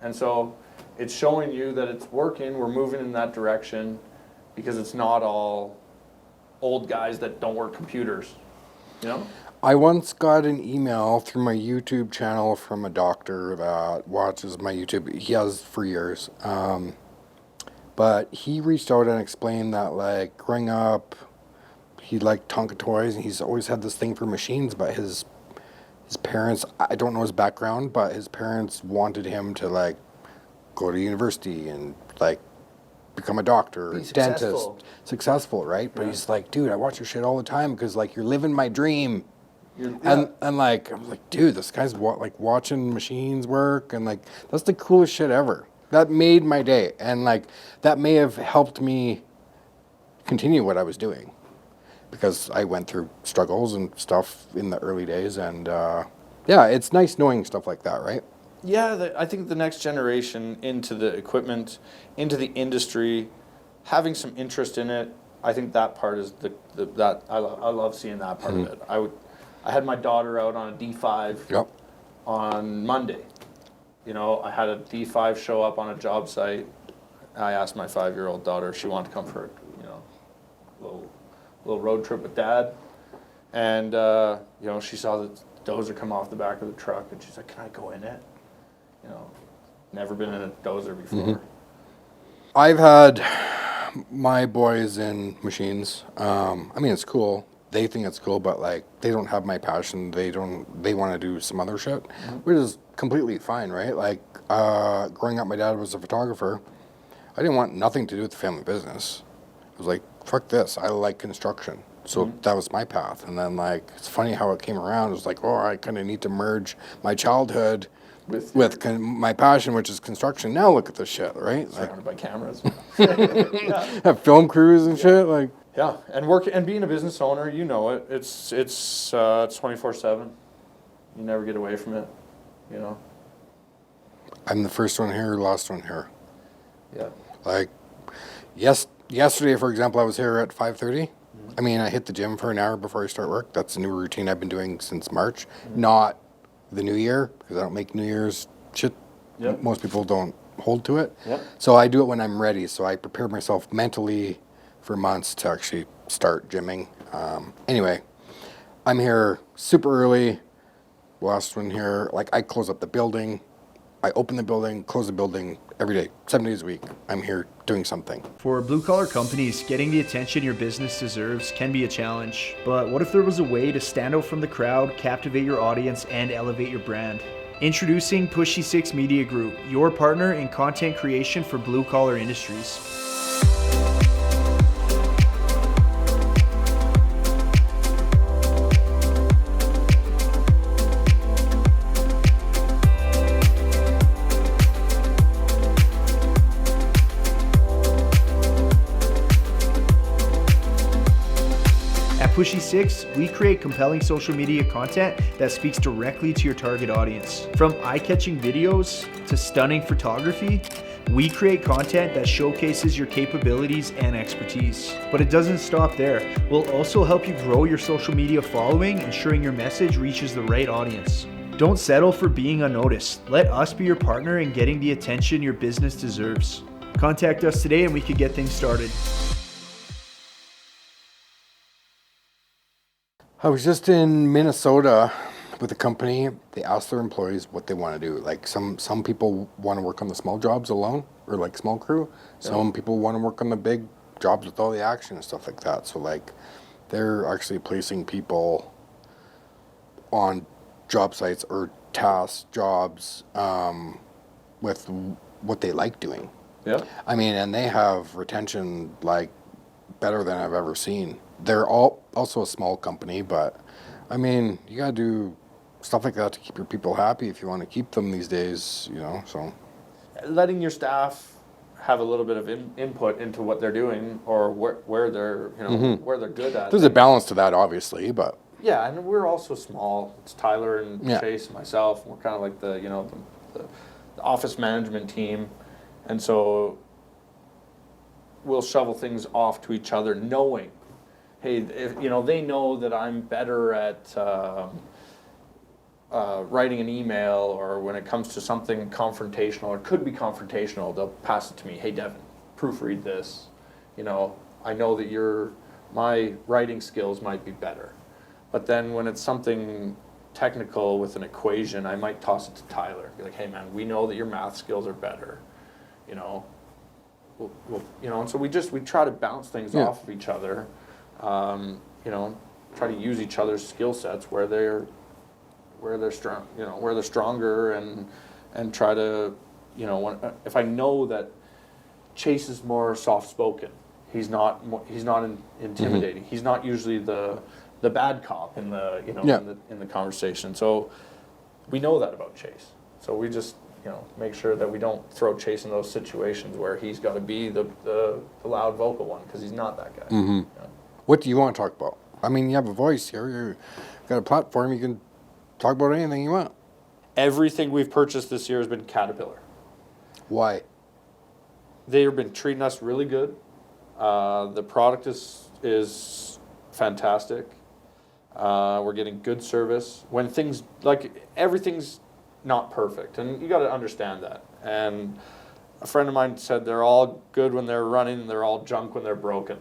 [SPEAKER 2] and so it's showing you that it's working. We're moving in that direction. Because it's not all old guys that don't work computers,
[SPEAKER 1] I once got an email through my YouTube channel from a doctor that watches my YouTube. He has for years. But he reached out and explained that, like, growing up, he liked Tonka toys, and he's always had this thing for machines, but his parents, I don't know his background, but his parents wanted him to, like, go to university and, like, become a doctor,
[SPEAKER 2] Be
[SPEAKER 1] dentist, successful, right? But he's like, dude, I watch your shit all the time because, like, you're living my dream. And like, I'm like, dude, this guy's like watching machines work, and like, that's the coolest shit ever. That made my day, and like, that may have helped me continue what I was doing, because I went through struggles and stuff in the early days, and yeah, it's nice knowing stuff like that, right?
[SPEAKER 2] Yeah, I think the next generation into the equipment, into the industry, having some interest in it, I think that part is that I love seeing that part of it. I had my daughter out on a D5 on Monday. I had a D5 show up on a job site. I asked my 5-year-old daughter if she wanted to come for a little road trip with Dad, and she saw the dozer come off the back of the truck, and she's like, "Can I go in it?" Never been in a dozer before.
[SPEAKER 1] I've had my boys in machines. I mean, it's cool. They think it's cool, but like, they don't have my passion. They want to do some other shit, which is completely fine, right? Like, growing up, my dad was a photographer. I didn't want nothing to do with the family business. I was like, fuck this. I like construction. So that was my path. And then, like, it's funny how it came around. It was like, oh, I kind of need to merge my childhood with my passion, which is construction. Now look at this shit, right?
[SPEAKER 2] Surrounded by cameras.
[SPEAKER 1] Have film crews and shit, like.
[SPEAKER 2] Yeah, and being a business owner, it's 24/7. You never get away from it,
[SPEAKER 1] I'm the first one here, last one here.
[SPEAKER 2] Yeah.
[SPEAKER 1] Like, yesterday, for example, I was here at 5:30. I mean, I hit the gym for an hour before I start work. That's a new routine I've been doing since March. Not the new year, because I don't make New Year's shit.
[SPEAKER 2] Yep.
[SPEAKER 1] Most people don't hold to it.
[SPEAKER 2] Yep.
[SPEAKER 1] So I do it when I'm ready. So I prepare myself mentally for months to actually start gymming. Anyway, I'm here super early. Last one here, like, I close up the building. I open the building, close the building every day, 7 days a week. I'm here doing something.
[SPEAKER 4] For blue-collar companies, getting the attention your business deserves can be a challenge. But what if there was a way to stand out from the crowd, captivate your audience, and elevate your brand? Introducing Pushysix Media Group, your partner in content creation for blue-collar industries. At Pushysix, we create compelling social media content that speaks directly to your target audience. From eye-catching videos to stunning photography, We create content that showcases your capabilities and expertise. But it doesn't stop there. We'll also help you grow your social media following, ensuring your message reaches the right audience. Don't settle for being unnoticed. Let us be your partner in getting the attention your business deserves. Contact us today and we could get things started.
[SPEAKER 1] I was just in Minnesota with a company. They asked their employees what they want to do. Like some people want to work on the small jobs alone, or like small crew. Some people want to work on the big jobs with all the action and stuff like that. So like they're actually placing people on job sites or task jobs with what they like doing.
[SPEAKER 2] Yeah.
[SPEAKER 1] I mean, and they have retention like better than I've ever seen. They're all also a small company, but I mean, you gotta do stuff like that to keep your people happy if you want to keep them these days, you know. So
[SPEAKER 2] Letting your staff have a little bit of input into what they're doing or where they're, you know, where they're good at.
[SPEAKER 1] there's a balance to that, obviously, but
[SPEAKER 2] Yeah, and we're also small. It's Tyler and
[SPEAKER 1] Yeah.
[SPEAKER 2] Chase and myself. We're kind of like the, you know, the office management team. And so we'll shovel things off to each other knowing, hey, if, you know, they know that I'm better at writing an email, or when it comes to something confrontational, or could be confrontational, they'll pass it to me. Hey, Devan, proofread this. You know, I know that my writing skills might be better. But then when it's something technical with an equation, I might toss it to Tyler. Be like, hey man, we know that your math skills are better. You know, we'll you know, and so we try to bounce things off of each other. You know, try to use each other's skill sets where they're strong. You know, where they're stronger, and try to, you know, if I know that Chase is more soft spoken, he's not intimidating. He's not usually the bad cop in the, you know, in the conversation. So we know that about Chase. So we just, you know, make sure that we don't throw Chase in those situations where he's got to be the loud vocal one, because he's not that guy.
[SPEAKER 1] Mm-hmm.
[SPEAKER 2] Yeah.
[SPEAKER 1] What do you want to talk about? I mean, you have a voice here. You've got a platform. You can talk about anything you want.
[SPEAKER 2] Everything we've purchased this year has been Caterpillar.
[SPEAKER 1] Why?
[SPEAKER 2] They've been treating us really good. The product is fantastic. We're getting good service. When things, like, everything's not perfect, and you got to understand that. And a friend of mine said they're all good when they're running, and they're all junk when they're broken.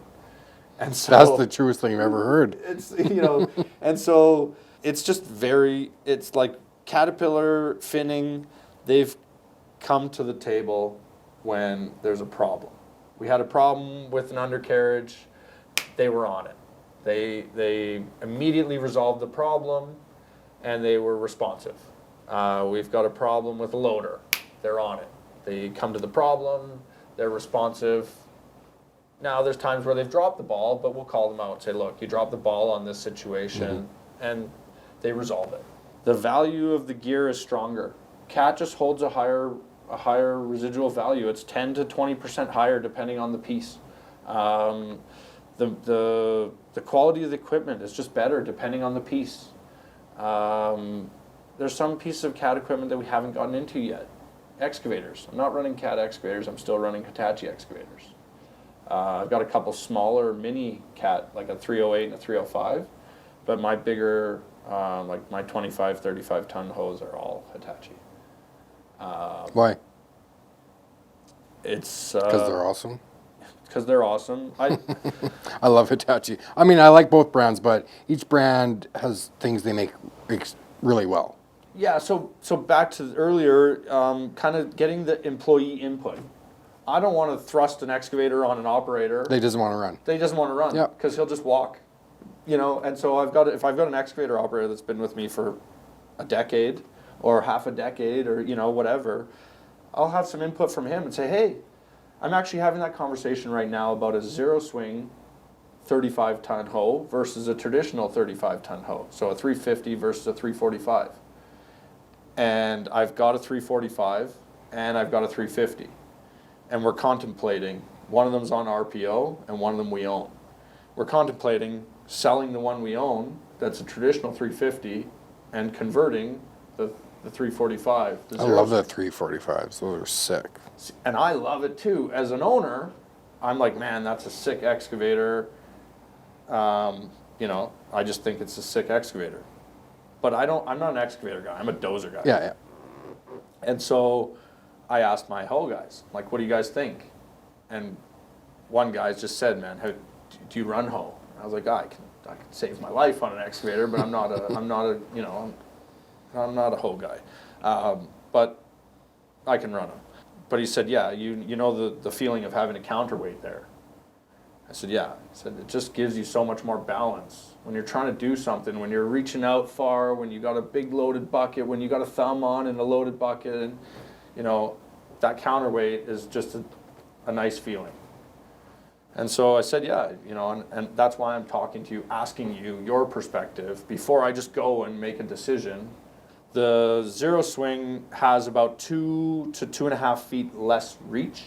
[SPEAKER 2] And so
[SPEAKER 1] That's the truest thing I've ever heard.
[SPEAKER 2] it's, you know, and so it's just it's like Caterpillar, Finning, they've come to the table when there's a problem. We had a problem with an undercarriage, they were on it. They immediately resolved the problem, and they were responsive. We've got a problem with a loader, they're on it. They come to the problem, they're responsive. Now there's times where they've dropped the ball, but we'll call them out and say, look, you dropped the ball on this situation, and they resolve it. The value of the gear is stronger. Cat just holds a higher residual value. It's 10 to 20% higher depending on the piece. The quality of the equipment is just better depending on the piece. There's some pieces of Cat equipment that we haven't gotten into yet. Excavators. I'm not running Cat excavators. I'm still running Hitachi excavators. I've got a couple smaller mini Cat, like a 308 and a 305, but my bigger, like my 25, 35 ton hose are all Hitachi.
[SPEAKER 1] Why?
[SPEAKER 2] It's
[SPEAKER 1] Because they're awesome.
[SPEAKER 2] Because they're awesome.
[SPEAKER 1] I love Hitachi. I mean, I like both brands, but each brand has things they make really well.
[SPEAKER 2] Yeah, so back to earlier, kind of getting the employee input. I don't want to thrust an excavator on an operator.
[SPEAKER 1] They doesn't want to run.
[SPEAKER 2] They doesn't want to run because he'll just walk, you know. And so if I've got an excavator operator that's been with me for a decade or half a decade or, you know, whatever, I'll have some input from him and say, hey, I'm actually having that conversation right now about a zero swing 35 ton hoe versus a traditional 35 ton hoe. So a 350 versus a 345. And I've got a 345 and I've got a 350. And we're contemplating, one of them's on RPO and one of them we own. We're contemplating selling the one we own, that's a traditional 350, and converting the the 345.
[SPEAKER 1] I love the 345s. Those are sick.
[SPEAKER 2] And I love it too. As an owner, I'm like, man, that's a sick excavator. You know, I just think it's a sick excavator. But I'm not an excavator guy. I'm a dozer guy.
[SPEAKER 1] Yeah, yeah.
[SPEAKER 2] And so I asked my hoe guys, like, what do you guys think? And one guy just said, man, do you run hoe? I was like, I can save my life on an excavator, but I'm not a hoe guy. But I can run them. But he said, yeah, you know the feeling of having a counterweight there. I said, yeah. He said, it just gives you so much more balance. When you're trying to do something, when you're reaching out far, when you got a big loaded bucket, when you got a thumb on in a loaded bucket, and, you know, that counterweight is just a nice feeling. And so I said, yeah, you know, and that's why I'm talking to you, asking you your perspective before I just go and make a decision. The zero swing has about 2 to 2.5 feet less reach.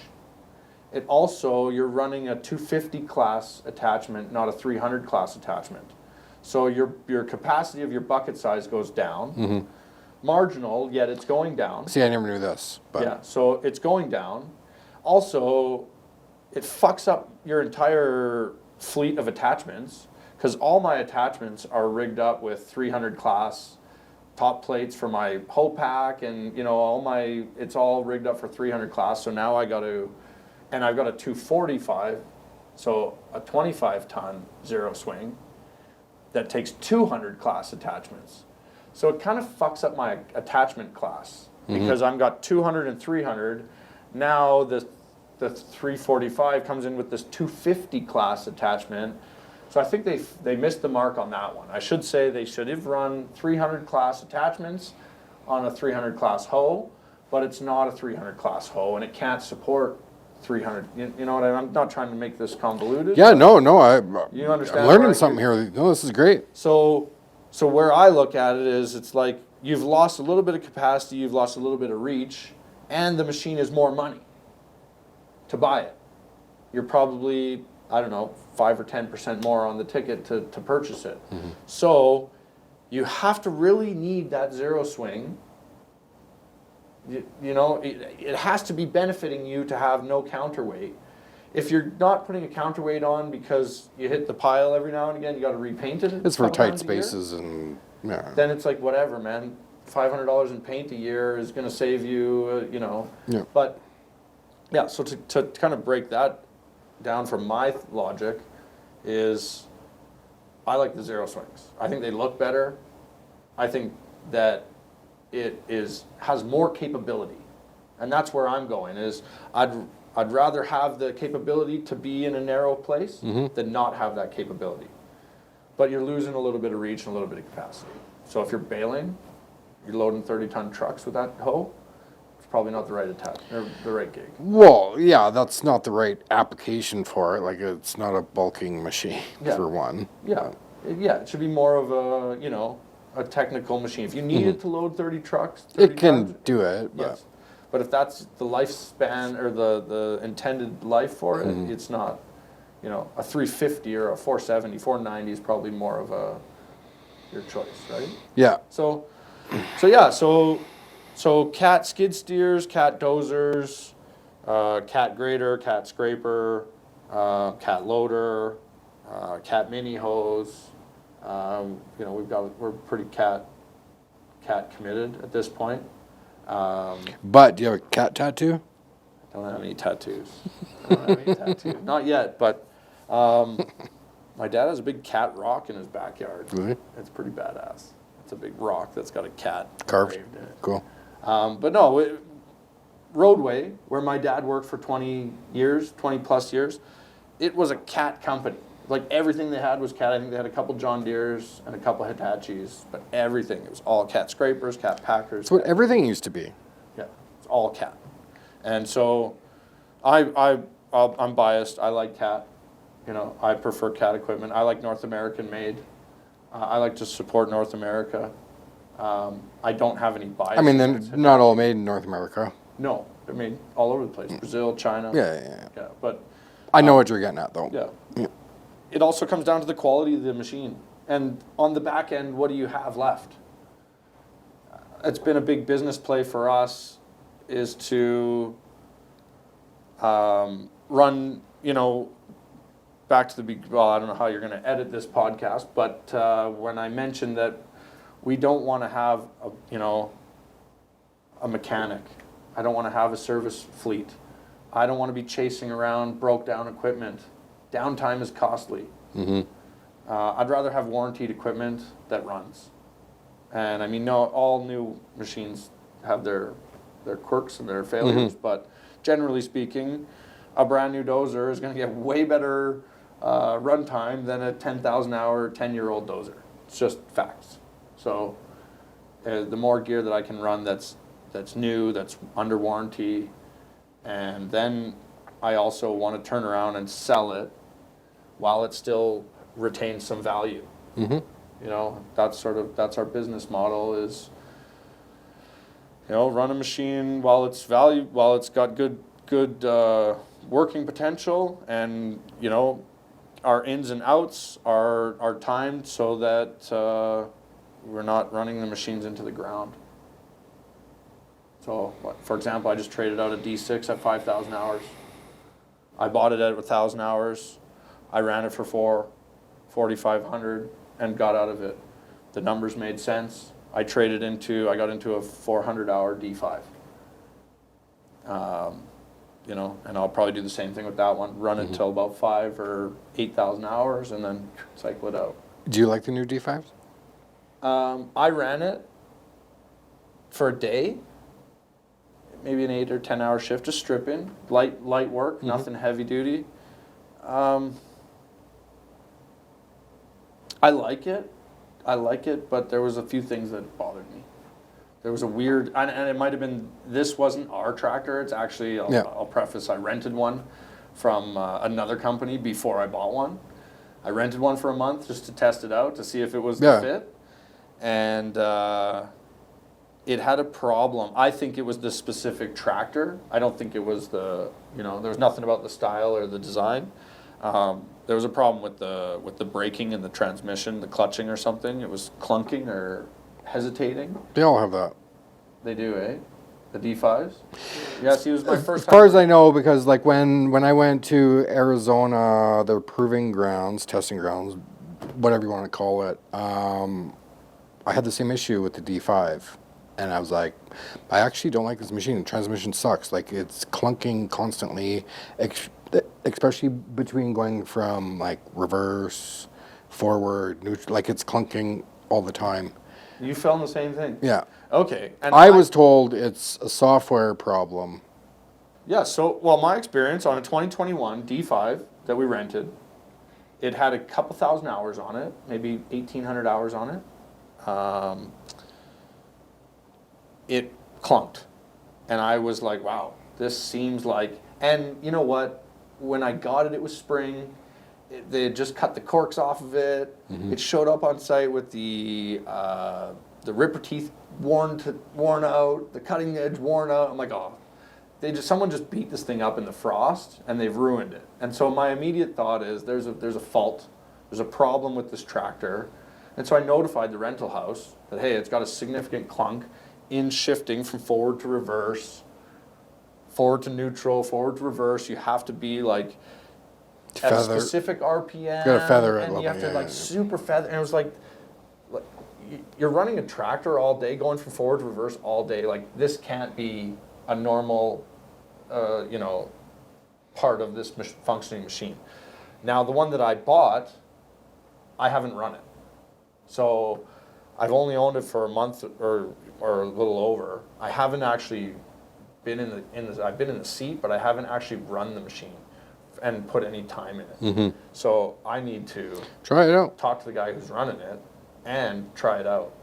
[SPEAKER 2] It also, you're running a 250 class attachment, not a 300 class attachment. So your capacity of your bucket size goes down. Marginal, yet it's going down.
[SPEAKER 1] See, I never knew this. But
[SPEAKER 2] Yeah, so it's going down. Also, it fucks up your entire fleet of attachments, because all my attachments are rigged up with 300 class top plates for my hoe pack, and you know, it's all rigged up for 300 class. So now I've got a 245, so a 25 ton zero swing that takes 200 class attachments. So it kind of fucks up my attachment class, because I've got 200 and 300. Now the 345 comes in with this 250 class attachment. So I think they missed the mark on that one. I should say they should have run 300 class attachments on a 300 class hoe, but it's not a 300 class hoe, and it can't support 300. You know what I'm not trying to make this convoluted.
[SPEAKER 1] yeah, no,
[SPEAKER 2] You understand
[SPEAKER 1] I'm learning
[SPEAKER 2] where
[SPEAKER 1] something here. No, this is great.
[SPEAKER 2] So where I look at it is, it's like you've lost a little bit of capacity, you've lost a little bit of reach, and the machine is more money to buy it. You're probably, I don't know, 5 or 10% more on the ticket to purchase it. So you have to really need that zero swing. You know, it has to be benefiting you to have no counterweight. If you're not putting a counterweight on because you hit the pile every now and again, you got to repaint it.
[SPEAKER 1] It's for
[SPEAKER 2] couple
[SPEAKER 1] tight
[SPEAKER 2] times a year,
[SPEAKER 1] spaces and yeah.
[SPEAKER 2] then it's like, whatever, man. $500 in paint a year is going to save you, you know.
[SPEAKER 1] Yeah.
[SPEAKER 2] But yeah, so to kind of break that down from my logic is, I like the zero swings. I think they look better. I think that it has more capability, and that's where I'm going. Is I'd rather have the capability to be in a narrow place than not have that capability. But you're losing a little bit of reach and a little bit of capacity. So if you're baling, you're loading 30-ton trucks with that hoe, it's probably not the right or the right gig.
[SPEAKER 1] Well, yeah, that's not the right application for it. Like, it's not a bulking machine
[SPEAKER 2] Yeah.
[SPEAKER 1] for one.
[SPEAKER 2] Yeah, it should be more of a, you know, a technical machine. If you needed to load 30 trucks, 30
[SPEAKER 1] It can
[SPEAKER 2] tons,
[SPEAKER 1] do it, but
[SPEAKER 2] yes. But if that's the lifespan or the intended life for it, it's not, you know, a 350 or a 470, 490 is probably more of your choice, right?
[SPEAKER 1] yeah.
[SPEAKER 2] So cat skid steers, cat dozers, cat grader, cat scraper, cat loader, cat mini hose. You know, we're pretty cat committed at this point.
[SPEAKER 1] But do you have a cat tattoo?
[SPEAKER 2] Don't have any tattoos. Not yet, but my dad has a big cat rock in his backyard.
[SPEAKER 1] Really?
[SPEAKER 2] It's pretty badass. It's a big rock that's got a cat
[SPEAKER 1] Carved.
[SPEAKER 2] engraved in it.
[SPEAKER 1] Cool.
[SPEAKER 2] But no, Roadway, where my dad worked for 20 plus years, it was a cat company. Like, everything they had was cat. I think they had a couple John Deeres and a couple Hitachis, but everything. It was all cat scrapers, cat packers.
[SPEAKER 1] That's what everything used to be.
[SPEAKER 2] Yeah, it's all cat. And so I'm biased. I like cat. You know, I prefer cat equipment. I like North American made. I like to support North America. I don't have any bias.
[SPEAKER 1] I mean, they're not all made in North America.
[SPEAKER 2] No, they're made all over the place. Brazil, China.
[SPEAKER 1] Yeah.
[SPEAKER 2] But
[SPEAKER 1] I know what you're getting at, though.
[SPEAKER 2] yeah. It also comes down to the quality of the machine. And on the back end, what do you have left? it's been a big business play for us is to run, back to well, I don't know how you're going to edit this podcast, but when I mentioned that we don't want to have a mechanic, I don't want to have a service fleet, I don't want to be chasing around broke down equipment. Downtime is costly.
[SPEAKER 1] Mm-hmm.
[SPEAKER 2] I'd rather have warranted equipment that runs. And I mean, no, all new machines have their quirks and their failures, but generally speaking, a brand new dozer is going to get way better runtime than a 10,000 hour, 10-year-old dozer. It's just facts. So the more gear that I can run that's new, that's under warranty, and then I also want to turn around and sell it while it still retains some value.
[SPEAKER 1] Mm-hmm.
[SPEAKER 2] That's our business model is, run a machine while it's got good working potential, and our ins and outs are timed so that we're not running the machines into the ground. So, for example, I just traded out a D6 at 5,000 hours. I bought it at 1,000 hours. I ran it for 4,500 and got out of it. The numbers made sense. I got into a 400-hour D5. And I'll probably do the same thing with that one. Run it till about 5,000 or 8,000 hours, and then cycle it out.
[SPEAKER 1] Do you like the new D5s?
[SPEAKER 2] I ran it for a day, maybe an 8 or 10 hour shift, just stripping, light work, nothing heavy duty. I like it, but there was a few things that bothered me. There was a weird, and it might have been, this wasn't our tractor. It's actually, I'll preface, I rented one from another company before I bought one. I rented one for a month just to test it out, to see if it was the fit. And it had a problem. I think it was the specific tractor. I don't think it was there was nothing about the style or the design. There was a problem with the braking and the transmission, the clutching or something. It was clunking or hesitating.
[SPEAKER 1] They all have that.
[SPEAKER 2] They do, eh? The D5s? Yes, he was my first
[SPEAKER 1] As far as I know, because like when I went to Arizona, the proving grounds, testing grounds, whatever you want to call it, I had the same issue with the D5. And I was like, I actually don't like this machine. The transmission sucks. Like, it's clunking constantly, especially between going from like reverse, forward, neutral. Like, it's clunking all the time.
[SPEAKER 2] You found the same thing?
[SPEAKER 1] Yeah.
[SPEAKER 2] Okay. And
[SPEAKER 1] I was told it's a software problem.
[SPEAKER 2] Yeah, so, my experience on a 2021 D5 that we rented, it had a couple thousand hours on it, maybe 1,800 hours on it. It clunked. And I was like, wow, this seems like, and you know what? When I got it, it was spring. They had just cut the corks off of it. It showed up on site with the ripper teeth worn out, the cutting edge worn out. I'm like, oh, someone just beat this thing up in the frost and they've ruined it. And so my immediate thought is there's a fault, there's a problem with this tractor. And so I notified the rental house that, hey, it's got a significant clunk in shifting from forward to reverse, forward to neutral, forward to reverse. You have to be like at a specific RPM.
[SPEAKER 1] You gotta feather it.
[SPEAKER 2] And you have to super feather. And it was like you're running a tractor all day, going from forward to reverse all day. Like, this can't be a normal, part of this functioning machine. Now, the one that I bought, I haven't run it. So I've only owned it for a month or a little over. I haven't actually been I've been in the seat, but I haven't actually run the machine and put any time in it. So I need to
[SPEAKER 1] try it out,
[SPEAKER 2] talk to the guy who's running it, and try it out.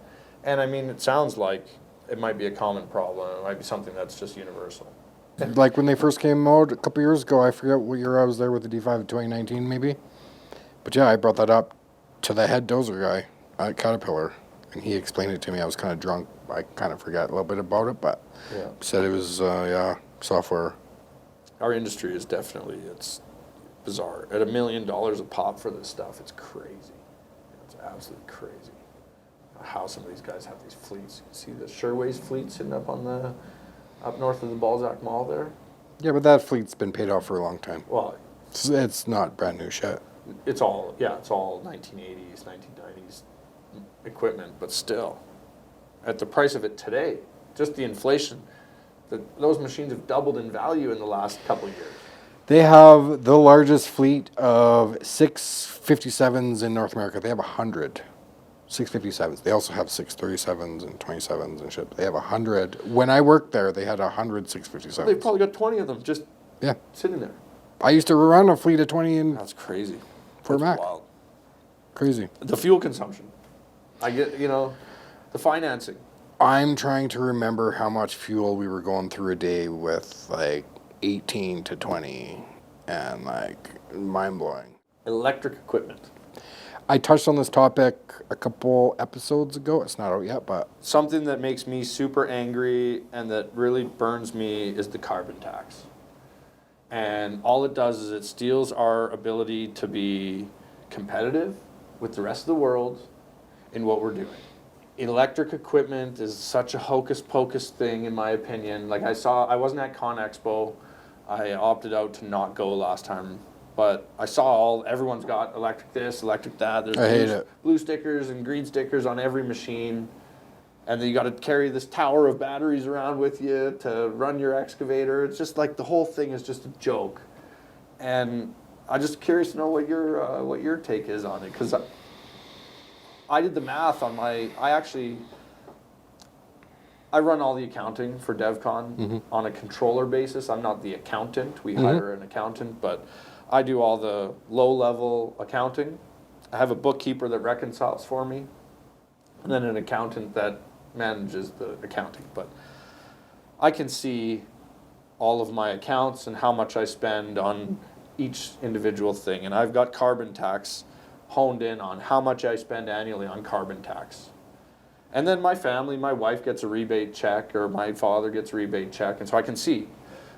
[SPEAKER 2] And I mean, it sounds like it might be a common problem. It might be something that's just universal.
[SPEAKER 1] Like when they first came out a couple years ago, I forget what year I was there with the D5 in 2019 maybe. But yeah, I brought that up to the head dozer guy at Caterpillar, and he explained it to me. I was kind of drunk. I kind of forgot a little bit about it, but said it was, software. Our
[SPEAKER 2] industry is definitely, it's bizarre. At $1 million a pop for this stuff, it's crazy. It's absolutely crazy. how some of these guys have these fleets. You see the Sherways fleet sitting up north of the Balzac Mall there?
[SPEAKER 1] Yeah, but that fleet's been paid off for a long time.
[SPEAKER 2] Well,
[SPEAKER 1] It's not brand new shit.
[SPEAKER 2] it's all 1980s, 1990s equipment, but still, at the price of it today, just the inflation, those machines have doubled in value in the last couple of years.
[SPEAKER 1] They have the largest fleet of 657s in North America. They have 100 657s. They also have 637s and 27s and shit. They have 100. When I worked there, they had 100 657s.
[SPEAKER 2] They've probably got 20 of them just
[SPEAKER 1] Yeah.
[SPEAKER 2] sitting there.
[SPEAKER 1] I used to run a fleet of 20 in
[SPEAKER 2] That's crazy.
[SPEAKER 1] Fort
[SPEAKER 2] That's
[SPEAKER 1] Mac.
[SPEAKER 2] wild.
[SPEAKER 1] Crazy.
[SPEAKER 2] The fuel consumption. I get, the financing.
[SPEAKER 1] I'm trying to remember how much fuel we were going through a day with like 18 to 20 and like mind-blowing.
[SPEAKER 2] Electric equipment.
[SPEAKER 1] I touched on this topic a couple episodes ago. It's not out yet, but
[SPEAKER 2] Something that makes me super angry and that really burns me is the carbon tax. And all it does is it steals our ability to be competitive with the rest of the world in what we're doing. Electric equipment is such a hocus pocus thing, in my opinion. Like I wasn't at Con Expo. I opted out to not go last time. But I saw everyone's got electric this, electric that. There's
[SPEAKER 1] I hate it.
[SPEAKER 2] blue stickers and green stickers on every machine. And then you got to carry this tower of batteries around with you to run your excavator. It's just like the whole thing is just a joke. And I'm just curious to know what your take is on it, because I did the math on I run all the accounting for Devcon on a controller basis. I'm not the accountant. We hire an accountant, but I do all the low-level accounting. I have a bookkeeper that reconciles for me, and then an accountant that manages the accounting. But I can see all of my accounts and how much I spend on each individual thing. And I've got carbon tax honed in on how much I spend annually on carbon tax. And then my family, my wife gets a rebate check, or my father gets a rebate check. And so I can see,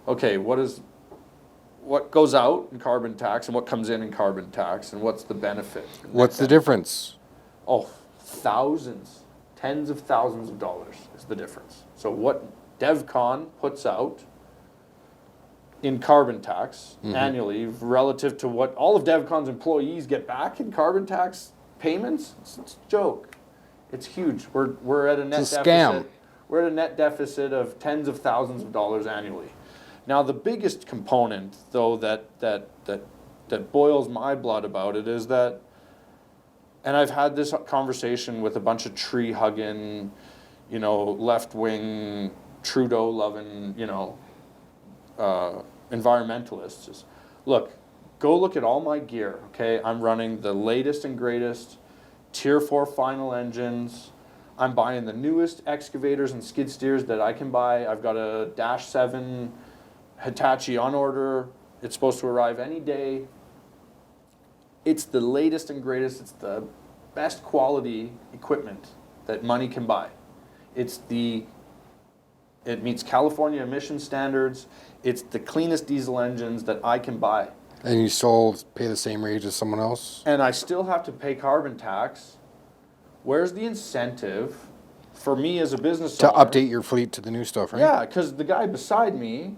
[SPEAKER 2] okay, what goes out in carbon tax and what comes in carbon tax, and what's the benefit?
[SPEAKER 1] what's the difference?
[SPEAKER 2] Oh, thousands, tens of thousands of dollars is the difference. So what Devcon puts out in carbon tax annually relative to what all of Devcon's employees get back in carbon tax payments, it's a joke. It's huge. We're at a net
[SPEAKER 1] It's a
[SPEAKER 2] deficit.
[SPEAKER 1] scam.
[SPEAKER 2] We're at a net deficit of tens of thousands of dollars annually. Now, the biggest component, though, that boils my blood about it is that, and I've had this conversation with a bunch of tree-hugging, left-wing, Trudeau-loving, environmentalists. Is, go look at all my gear, okay? I'm running the latest and greatest Tier 4 final engines. I'm buying the newest excavators and skid steers that I can buy. I've got a Dash 7 Hitachi on order. It's supposed to arrive any day. It's the latest and greatest. It's the best quality equipment that money can buy. It meets California emission standards. It's the cleanest diesel engines that I can buy.
[SPEAKER 1] And you still pay the same rate as someone else?
[SPEAKER 2] And I still have to pay carbon tax. Where's the incentive for me as a business
[SPEAKER 1] To
[SPEAKER 2] owner?
[SPEAKER 1] update your fleet to the new stuff, right?
[SPEAKER 2] Yeah, because the guy beside me,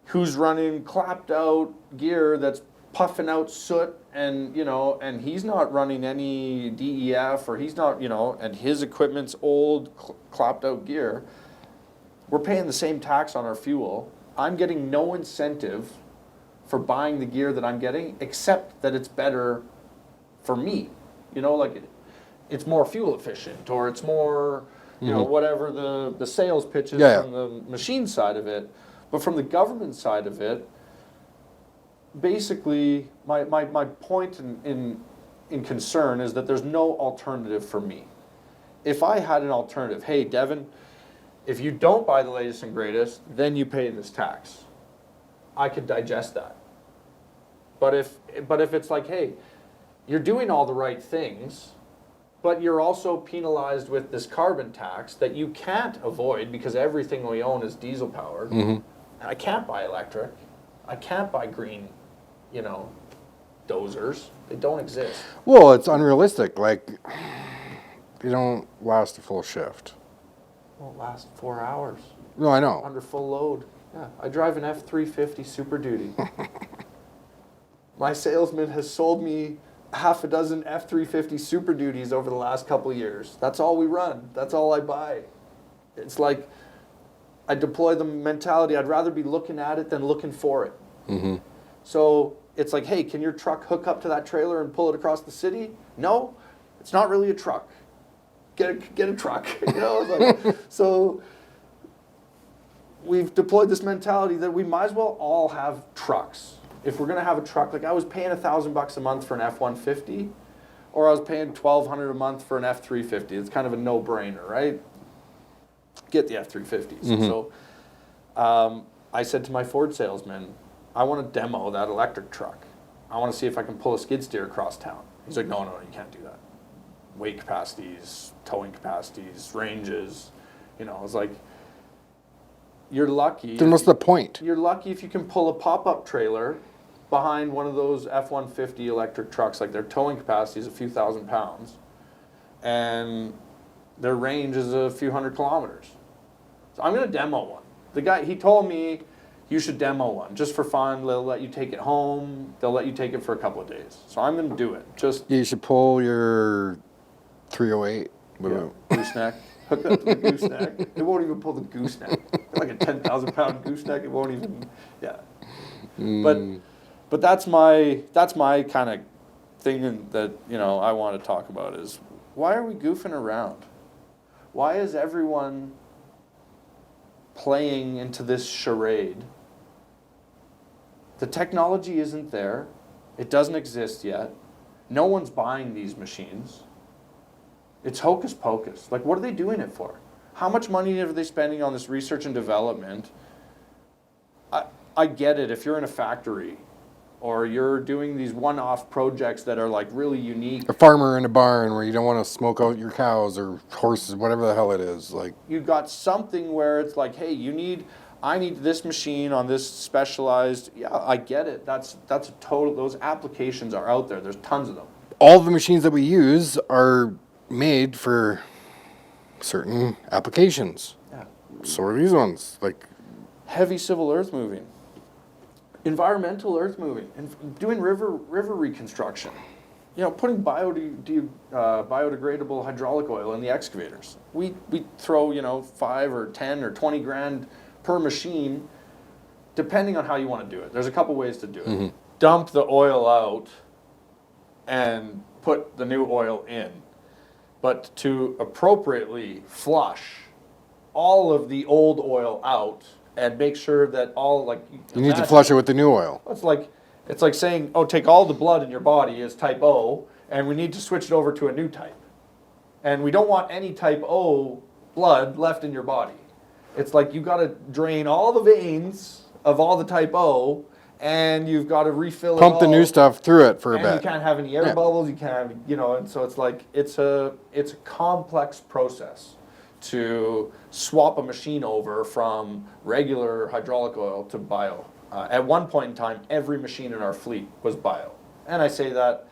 [SPEAKER 2] who's running clapped out gear that's puffing out soot, and and he's not running any DEF, or he's not, and his equipment's old clapped out gear. We're paying the same tax on our fuel. I'm getting no incentive for buying the gear that I'm getting, except that it's better for me. It's more fuel efficient, or it's more, whatever the sales pitch is from the machine side of it. But from the government side of it, basically, my point in concern is that there's no alternative for me. If I had an alternative, hey, Devan, if you don't buy the latest and greatest, then you pay this tax. I could digest that. But if it's like, hey, you're doing all the right things, but you're also penalized with this carbon tax that you can't avoid because everything we own is diesel powered. And I can't buy electric. I can't buy green, dozers. They don't exist.
[SPEAKER 1] Well, it's unrealistic. Like, they don't last a full shift.
[SPEAKER 5] Won't last 4 hours
[SPEAKER 1] No, I know.
[SPEAKER 5] under full load. Yeah, I drive an F-350 Super Duty. My salesman has sold me half a dozen F-350 Super Duties over the last couple of years. That's all we run. That's all I buy. It's like I deploy the mentality, I'd rather be looking at it than looking for it.
[SPEAKER 1] Mm-hmm.
[SPEAKER 5] So it's like, hey, can your truck hook up to that trailer and pull it across the city? No, it's not really a truck. Get a truck. You know, it's like, so we've deployed this mentality that we might as well all have trucks. If we're gonna have a truck, like I was paying $1,000 a month for an F-150, or I was paying $1,200 a month for an F-350. It's kind of a no-brainer, right? Get the F-350s.
[SPEAKER 1] Mm-hmm.
[SPEAKER 5] So I said to my Ford salesman, I want to demo that electric truck. I want to see if I can pull a skid steer across town. He's like, no, you can't do that. Weight capacities, towing capacities, ranges. You know, it's like, you're lucky.
[SPEAKER 1] Then what's the point?
[SPEAKER 5] You're lucky if you can pull a pop-up trailer behind one of those F-150 electric trucks. Like their towing capacity is a few thousand pounds, and their range is a few hundred kilometers. So I'm going to demo one. The guy, he told me, you should demo one just for fun. They'll let you take it home. They'll let you take it for a couple of days. So I'm going to do it. Just
[SPEAKER 1] You should pull your 308.
[SPEAKER 5] gooseneck. Hook up to the gooseneck. It won't even pull the gooseneck. Like a 10,000-pound gooseneck. It won't even. Yeah. But that's my kind of thing that I want to talk about is why are we goofing around? Why is everyone playing into this charade? The technology isn't there. It doesn't exist yet. No one's buying these machines. It's hocus pocus. Like, what are they doing it for? How much money are they spending on this research and development? I get it if you're in a factory or you're doing these one-off projects that are like really unique.
[SPEAKER 1] A farmer in a barn where you don't want to smoke out your cows or horses, whatever the hell it is. Like,
[SPEAKER 5] You've got something where it's like, hey, I need this machine on this specialized. Yeah, I get it. That's a total. Those applications are out there. There's tons of them.
[SPEAKER 1] all the machines that we use are made for certain applications.
[SPEAKER 5] Yeah.
[SPEAKER 1] So are these ones. Like,
[SPEAKER 5] Heavy civil earth moving, environmental earth moving, and doing river reconstruction. You know, putting biodegradable hydraulic oil in the excavators. We throw 5 or 10 or 20 grand per machine, depending on how you want to do it. There's a couple ways to do it. Mm-hmm. Dump the oil out and put the new oil in, but to appropriately flush all of the old oil out and make sure that all
[SPEAKER 1] you need to flush it with the new oil.
[SPEAKER 5] It's like saying, oh, take all the blood in your body as type O, and we need to switch it over to a new type. And we don't want any type O blood left in your body. It's like you've got to drain all the veins of all the type O, and you've got to refill
[SPEAKER 1] Pump the new stuff through it for a
[SPEAKER 5] and
[SPEAKER 1] bit.
[SPEAKER 5] you can't have any air bubbles. You can't have, and so it's like it's a complex process to swap a machine over from regular hydraulic oil to bio. At one point in time, every machine in our fleet was bio. And I say that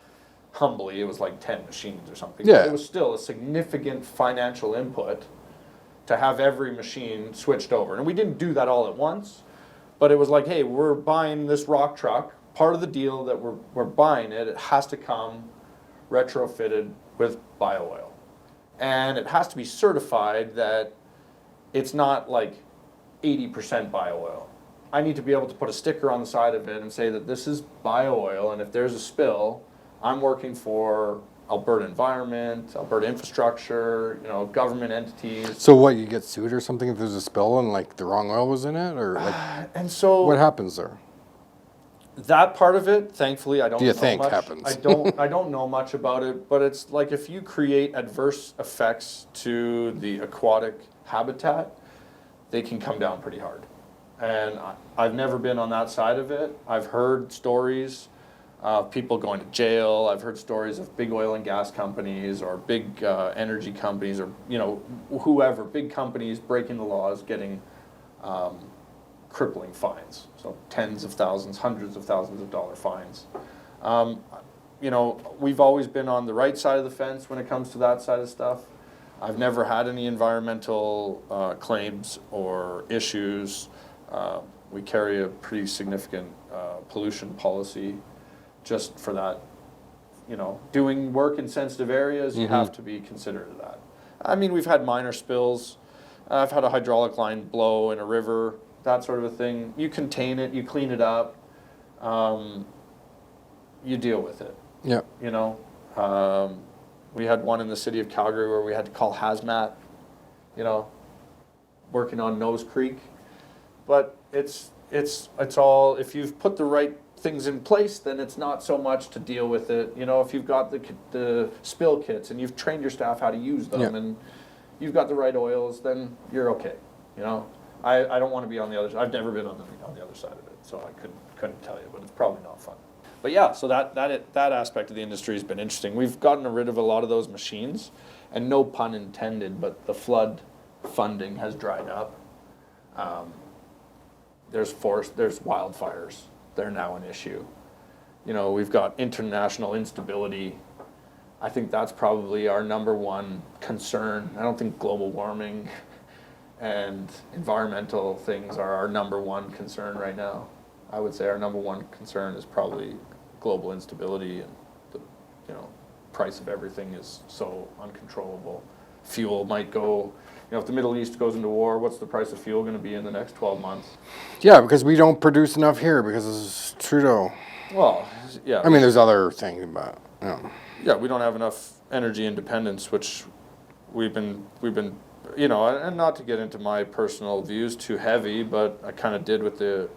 [SPEAKER 5] humbly, it was like 10 machines or something.
[SPEAKER 1] Yeah.
[SPEAKER 5] But it was still a significant financial input to have every machine switched over. And we didn't do that all at once, but it was like, hey, we're buying this rock truck. Part of the deal that we're buying it has to come retrofitted with bio oil. And it has to be certified that it's not like 80% bio oil. I need to be able to put a sticker on the side of it and say that this is bio oil, and if there's a spill, I'm working for Alberta Environment, Alberta Infrastructure, government entities.
[SPEAKER 1] So what, you get sued or something if there's a spill and the wrong oil was in it? Or
[SPEAKER 5] and so
[SPEAKER 1] what happens there?
[SPEAKER 5] That part of it, thankfully, I don't know much.
[SPEAKER 1] Happens?
[SPEAKER 5] I don't know much about it, but it's like if you create adverse effects to the aquatic habitat, they can come down pretty hard. And I've never been on that side of it. I've heard stories of people going to jail. I've heard stories of big oil and gas companies or big energy companies or whoever, big companies breaking the laws, getting crippling fines. So tens of thousands, hundreds of thousands of dollar fines. We've always been on the right side of the fence when it comes to that side of stuff. I've never had any environmental claims or issues. We carry a pretty significant pollution policy just for that. You know, doing work in sensitive areas, you have to be considerate of that. I mean, we've had minor spills. I've had a hydraulic line blow in a river, that sort of a thing. You contain it, you clean it up, you deal with it.
[SPEAKER 1] Yeah.
[SPEAKER 5] You know, we had one in the city of Calgary where we had to call hazmat, you know, working on Nose Creek. But it's all, if you've put the right things in place, then it's not so much to deal with it. You know, if you've got the spill kits and you've trained your staff how to use them and you've got the right oils, then you're okay. You know, I don't want to be on the other side. I've never been on the other side of it, so I couldn't tell you, but it's probably not fun. But yeah, so that aspect of the industry has been interesting. We've gotten rid of a lot of those machines, and no pun intended, but the flood funding has dried up. There's wildfires. They're now an issue. You know, we've got international instability. I think that's probably our number one concern. I don't think global warming and environmental things are our number one concern right now. I would say our number one concern is probably global instability, and the price of everything is so uncontrollable. Fuel might go, if the Middle East goes into war, what's the price of fuel going to be in the next 12 months?
[SPEAKER 1] Yeah, because we don't produce enough here because it's Trudeau.
[SPEAKER 5] Well, yeah.
[SPEAKER 1] I mean, there's other things, but
[SPEAKER 5] yeah, we don't have enough energy independence, which we've been, and not to get into my personal views too heavy, but I kind of did with the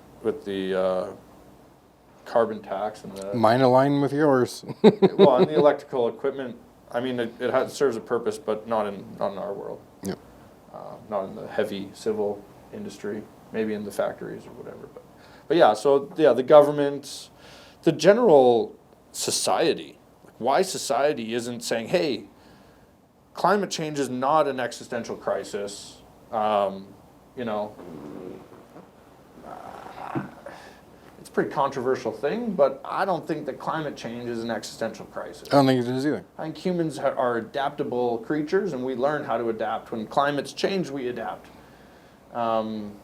[SPEAKER 5] carbon tax and the
[SPEAKER 1] mine align with yours.
[SPEAKER 5] well, and the electrical equipment. I mean, it serves a purpose, but not in our world.
[SPEAKER 1] Yeah.
[SPEAKER 5] Not in the heavy civil industry. Maybe in the factories or whatever. But yeah. So yeah, the government, the general society. Why society isn't saying, hey, climate change is not an existential crisis. It's a pretty controversial thing, but I don't think that climate change is an existential crisis.
[SPEAKER 1] I don't think it is either.
[SPEAKER 5] I think humans are adaptable creatures, and we learn how to adapt. When climates change, we adapt. That's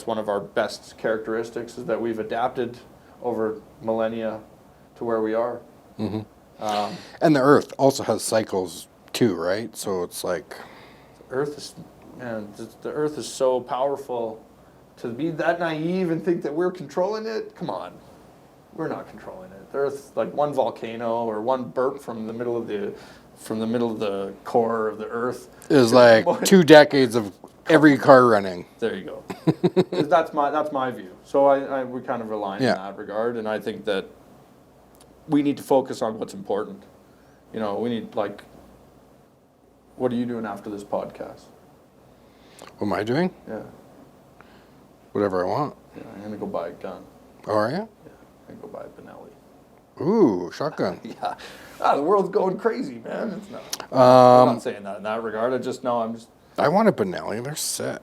[SPEAKER 5] one of our best characteristics, is that we've adapted over millennia to where we are.
[SPEAKER 1] Mm-hmm. And the Earth also has cycles too, right? So it's like
[SPEAKER 5] the Earth is so powerful. To be that naive and think that we're controlling it, come on, we're not controlling it. The Earth's like one volcano or one burp from the middle of the core of the Earth
[SPEAKER 1] is like 2 decades of every car running.
[SPEAKER 5] There you go. That's my view. So we kind of align in that regard, and I think that we need to focus on what's important. We need, like, what are you doing after this podcast?
[SPEAKER 1] What am I doing?
[SPEAKER 5] Yeah.
[SPEAKER 1] Whatever I want.
[SPEAKER 5] Yeah, I'm gonna go buy a gun.
[SPEAKER 1] Oh, are you?
[SPEAKER 5] Yeah, I'm gonna go buy a Benelli.
[SPEAKER 1] Ooh, shotgun.
[SPEAKER 5] Yeah. The world's going crazy, man. It's not. I'm not saying that in that regard.
[SPEAKER 1] I want a Benelli. They're sick.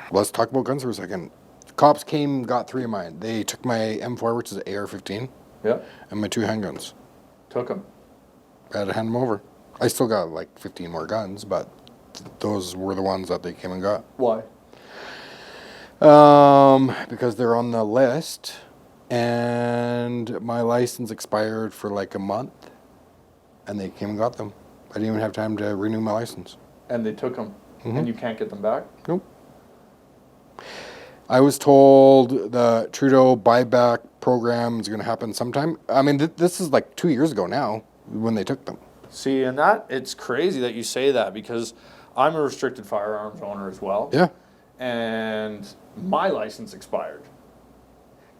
[SPEAKER 1] Let's talk about guns for a second. Cops came, got 3 of mine. They took my M4, which is an AR-15.
[SPEAKER 5] Yeah.
[SPEAKER 1] And my 2 handguns.
[SPEAKER 5] Took them.
[SPEAKER 1] I had to hand them over. I still got like 15 more guns, but those were the ones that they came and got.
[SPEAKER 5] Why?
[SPEAKER 1] Because they're on the list, and my license expired for like a month, and they came and got them. I didn't even have time to renew my license.
[SPEAKER 5] And they took them, and you can't get them back?
[SPEAKER 1] Nope. I was told the Trudeau buyback program is going to happen sometime. I mean, this is like 2 years ago now when they took them.
[SPEAKER 5] See, and it's crazy that you say that, because I'm a restricted firearms owner as well.
[SPEAKER 1] Yeah.
[SPEAKER 5] And my license expired.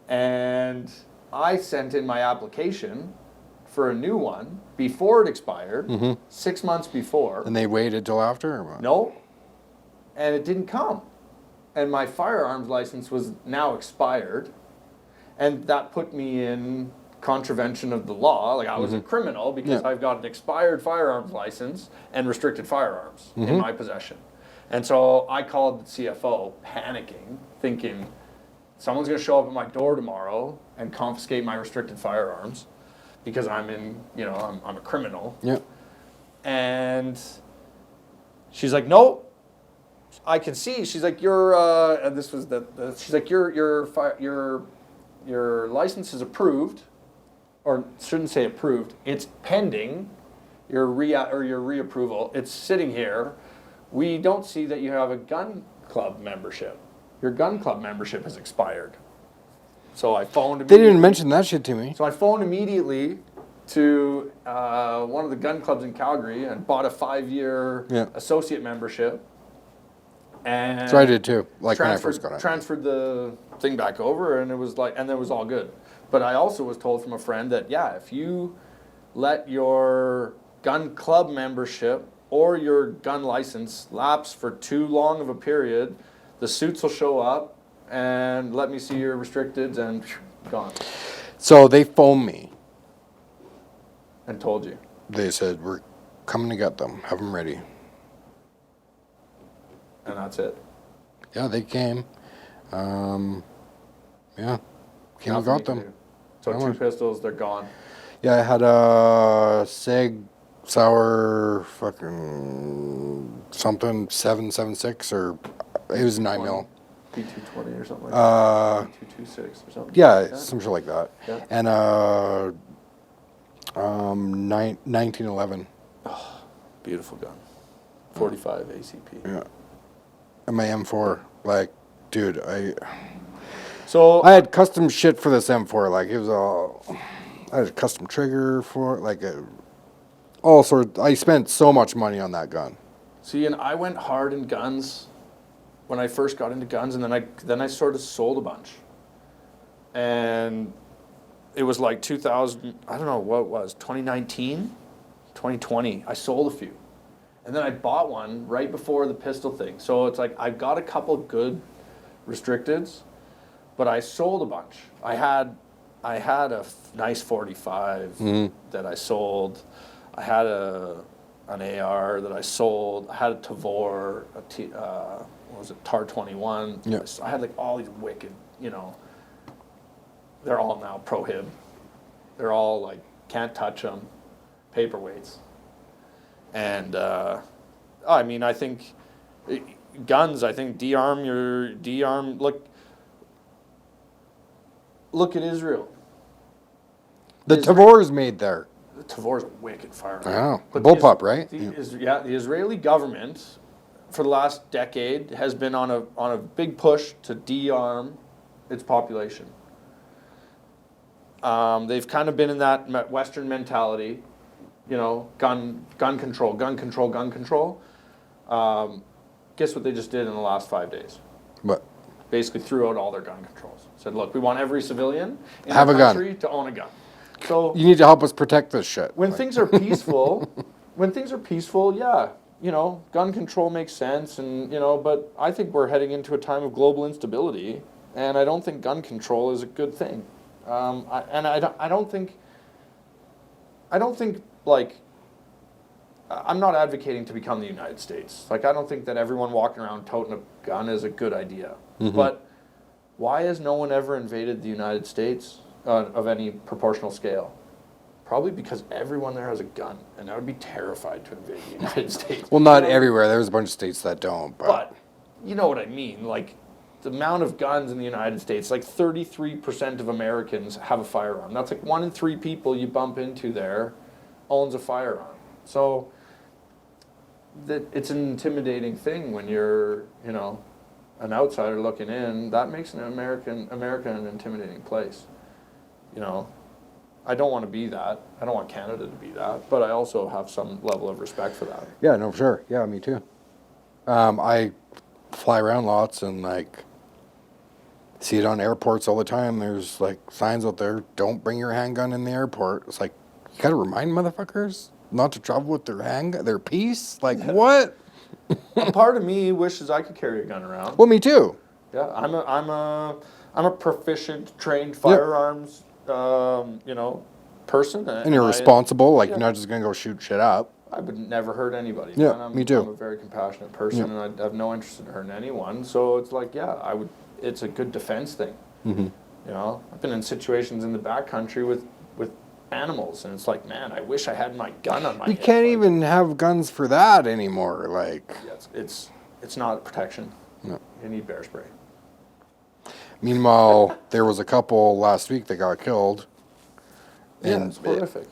[SPEAKER 5] And I sent in my application for a new one before it expired, 6 months before.
[SPEAKER 1] And they waited till after? Or what?
[SPEAKER 5] No. And it didn't come. And my firearms license was now expired. And that put me in contravention of the law. Like, I was a criminal because I've got an expired firearms license and restricted firearms in my possession. And so I called the CFO, panicking, thinking someone's going to show up at my door tomorrow and confiscate my restricted firearms because I'm a criminal.
[SPEAKER 1] Yeah.
[SPEAKER 5] And she's like, no, I can see. She's like, and this was she's like, your license is approved, or shouldn't say approved. It's pending your reapproval. It's sitting here. We don't see that you have a gun club membership. Your gun club membership has expired. So I phoned
[SPEAKER 1] They
[SPEAKER 5] immediately.
[SPEAKER 1] didn't mention that shit to me.
[SPEAKER 5] So I phoned immediately to one of the gun clubs in Calgary and bought a 5-year associate membership. And
[SPEAKER 1] So I did too, like when I first got it.
[SPEAKER 5] Transferred the thing back over, and it was like, and it was all good. But I also was told from a friend that, yeah, if you let your gun club membership or your gun license lapse for too long of a period, the suits will show up and let me see your restricteds and gone.
[SPEAKER 1] So they phoned me.
[SPEAKER 5] And told you.
[SPEAKER 1] They said, we're coming to get them. Have them ready.
[SPEAKER 5] And that's it.
[SPEAKER 1] Yeah, they came. Yeah. Came and
[SPEAKER 5] Nothing you
[SPEAKER 1] got
[SPEAKER 5] can
[SPEAKER 1] them.
[SPEAKER 5] do. So 2 pistols, they're gone.
[SPEAKER 1] Yeah, I had a Sig Sauer fucking something 7.76 or it was 9 mil.
[SPEAKER 5] P220 or something like that. P226 or something.
[SPEAKER 1] Yeah,
[SPEAKER 5] like that.
[SPEAKER 1] some shit like that.
[SPEAKER 5] Yeah.
[SPEAKER 1] And 1911.
[SPEAKER 5] Beautiful gun. 45 ACP.
[SPEAKER 1] Yeah. And my M4, like, dude,
[SPEAKER 5] So
[SPEAKER 1] I had custom shit for this M4. Like, it was all, I had a custom trigger for, like, all sorts. I spent so much money on that gun.
[SPEAKER 5] see, and I went hard in guns when I first got into guns, and then I sort of sold a bunch. And it was like 2000, I don't know what it was, 2019, 2020. I sold a few. And then I bought one right before the pistol thing. So it's like I've got a couple good restricteds, but I sold a bunch. I had a nice 45 that I sold. I had an AR that I sold. I had a Tavor, what was it, TAR 21.
[SPEAKER 1] Yeah.
[SPEAKER 5] I had like all these wicked, they're all now prohib. They're all like, can't touch them, paperweights. And I mean, I think guns. I think de-arm. Look at Israel.
[SPEAKER 1] The Tavor is made there.
[SPEAKER 5] The Tavor's a wicked firearm.
[SPEAKER 1] Oh,
[SPEAKER 5] But
[SPEAKER 1] bullpup, right?
[SPEAKER 5] The Israeli government for the last decade has been on a big push to de-arm its population. They've kind of been in that Western mentality. Gun control. Guess what they just did in the last 5 days?
[SPEAKER 1] But
[SPEAKER 5] Basically threw out all their gun controls. Said, look, we want every civilian in
[SPEAKER 1] Have
[SPEAKER 5] our
[SPEAKER 1] a gun.
[SPEAKER 5] country to own a gun. So
[SPEAKER 1] you need to help us protect this shit.
[SPEAKER 5] when things are peaceful, yeah, gun control makes sense, and but I think we're heading into a time of global instability, and I don't think gun control is a good thing. I don't think like, I'm not advocating to become the United States. Like, I don't think that everyone walking around toting a gun is a good idea. But why has no one ever invaded the United States of any proportional scale? Probably because everyone there has a gun, and I would be terrified to invade the United States.
[SPEAKER 1] Well, not everywhere. There's a bunch of states that don't.
[SPEAKER 5] But you know what I mean. Like, the amount of guns in the United States, like 33% of Americans have a firearm. That's like 1 in 3 people you bump into there owns a firearm. So it's an intimidating thing when you're, an outsider looking in. That makes America an intimidating place. I don't want to be that. I don't want Canada to be that. But I also have some level of respect for that.
[SPEAKER 1] Yeah, no, for sure. Yeah, me too. I fly around lots and like see it on airports all the time. There's like signs out there, don't bring your handgun in the airport. It's like, you gotta remind motherfuckers not to travel with their piece. Like, what?
[SPEAKER 5] A part of me wishes I could carry a gun around.
[SPEAKER 1] Well, me too.
[SPEAKER 5] Yeah, I'm a proficient, trained firearms, person.
[SPEAKER 1] And you're responsible. Like, you're not just gonna go shoot shit up.
[SPEAKER 5] I would never hurt anity.
[SPEAKER 1] Yeah, me too.
[SPEAKER 5] I'm a very compassionate person, and I have no interest in hurting anyone. So it's like, yeah, it's a good defense thing. I've been in situations in the backcountry with animals, and it's like, man, I wish I had my gun on my
[SPEAKER 1] You
[SPEAKER 5] hip.
[SPEAKER 1] can't
[SPEAKER 5] Like,
[SPEAKER 1] even have guns for that anymore. Like,
[SPEAKER 5] yeah, it's not protection.
[SPEAKER 1] No.
[SPEAKER 5] You need bear spray.
[SPEAKER 1] meanwhile, there was a couple last week that got killed.
[SPEAKER 5] Yeah, it's horrific.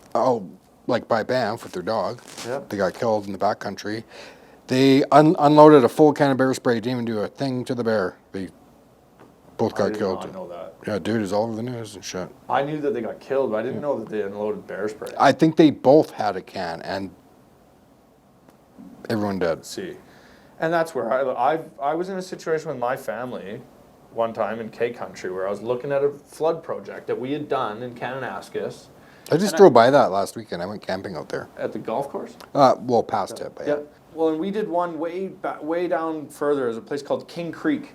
[SPEAKER 1] Like by Banff with their dog.
[SPEAKER 5] Yep.
[SPEAKER 1] They got killed in the backcountry. They unloaded a full can of bear spray. Didn't even do a thing to the bear. They both
[SPEAKER 5] I
[SPEAKER 1] got
[SPEAKER 5] did
[SPEAKER 1] killed.
[SPEAKER 5] not know that.
[SPEAKER 1] Yeah, dude, it's all over the news and shit.
[SPEAKER 5] I knew that they got killed, but I didn't know that they unloaded bear spray.
[SPEAKER 1] I think they both had a can, and everyone did.
[SPEAKER 5] See, and that's where I was in a situation with my family one time in K Country where I was looking at a flood project that we had done in Kananaskis
[SPEAKER 1] I just drove by that last weekend. I went camping out there.
[SPEAKER 5] at the golf course.
[SPEAKER 1] Well, past it, but
[SPEAKER 5] Yeah. Well, and we did one way down further. There's a place called King Creek.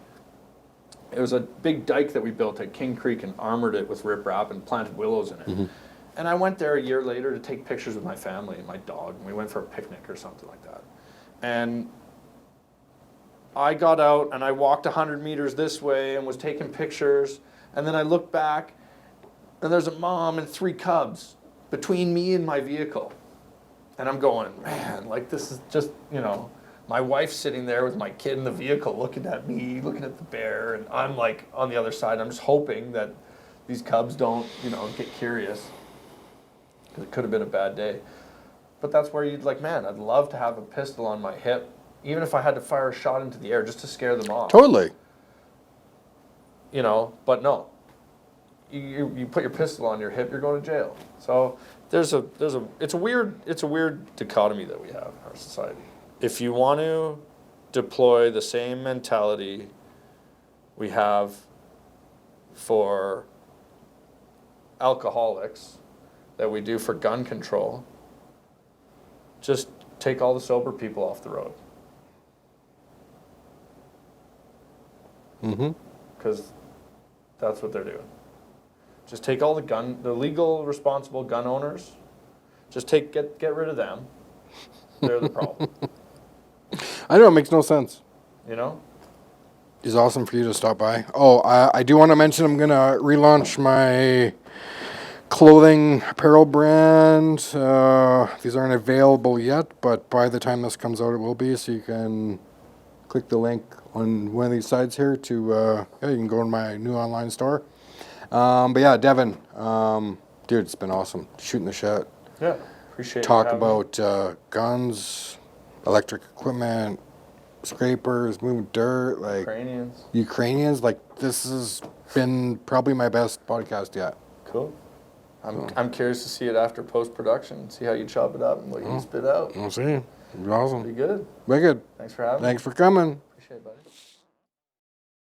[SPEAKER 5] It was a big dike that we built at King Creek and armored it with riprap and planted willows in it. And I went there a year later to take pictures with my family and my dog. And we went for a picnic or something like that. And I got out and I walked 100 meters this way and was taking pictures. And then I looked back and there's a mom and 3 cubs between me and my vehicle. And I'm going, man, like this is just, you know, my wife's sitting there with my kid in the vehicle looking at me, looking at the bear. And I'm like on the other side. I'm just hoping that these cubs don't, you know, get curious. Because it could have been a bad day. But that's where you'd like, man, I'd love to have a pistol on my hip, even if I had to fire a shot into the air just to scare them off.
[SPEAKER 1] Totally.
[SPEAKER 5] You know, but no. You put your pistol on your hip, you're going to jail. So it's a weird dichotomy that we have in our society. If you want to deploy the same mentality we have for alcoholics that we do for gun control, just take all the sober people off the road. Because that's what they're doing. Just take all the legal, responsible gun owners, just get rid of them. They're the problem.
[SPEAKER 1] I know, it makes no sense.
[SPEAKER 5] You know?
[SPEAKER 1] It's awesome for you to stop by. Oh, I do want to mention I'm going to relaunch my clothing apparel brand. These aren't available yet, but by the time this comes out, it will be. So you can click the link on one of these sides here to, you can go to my new online store. But yeah, Devan, dude, it's been awesome shooting the shit.
[SPEAKER 5] Yeah, appreciate it.
[SPEAKER 1] Talk about guns, electric equipment, scrapers, moving dirt, like Ukrainians. Like this has been probably my best podcast yet.
[SPEAKER 5] Cool. I'm curious to see it after post-production, see how you chop it up and what you spit out.
[SPEAKER 1] We'll see. It'll be awesome.
[SPEAKER 5] Pretty good.
[SPEAKER 1] Wicked.
[SPEAKER 5] Thanks for having me.
[SPEAKER 1] Thanks for coming.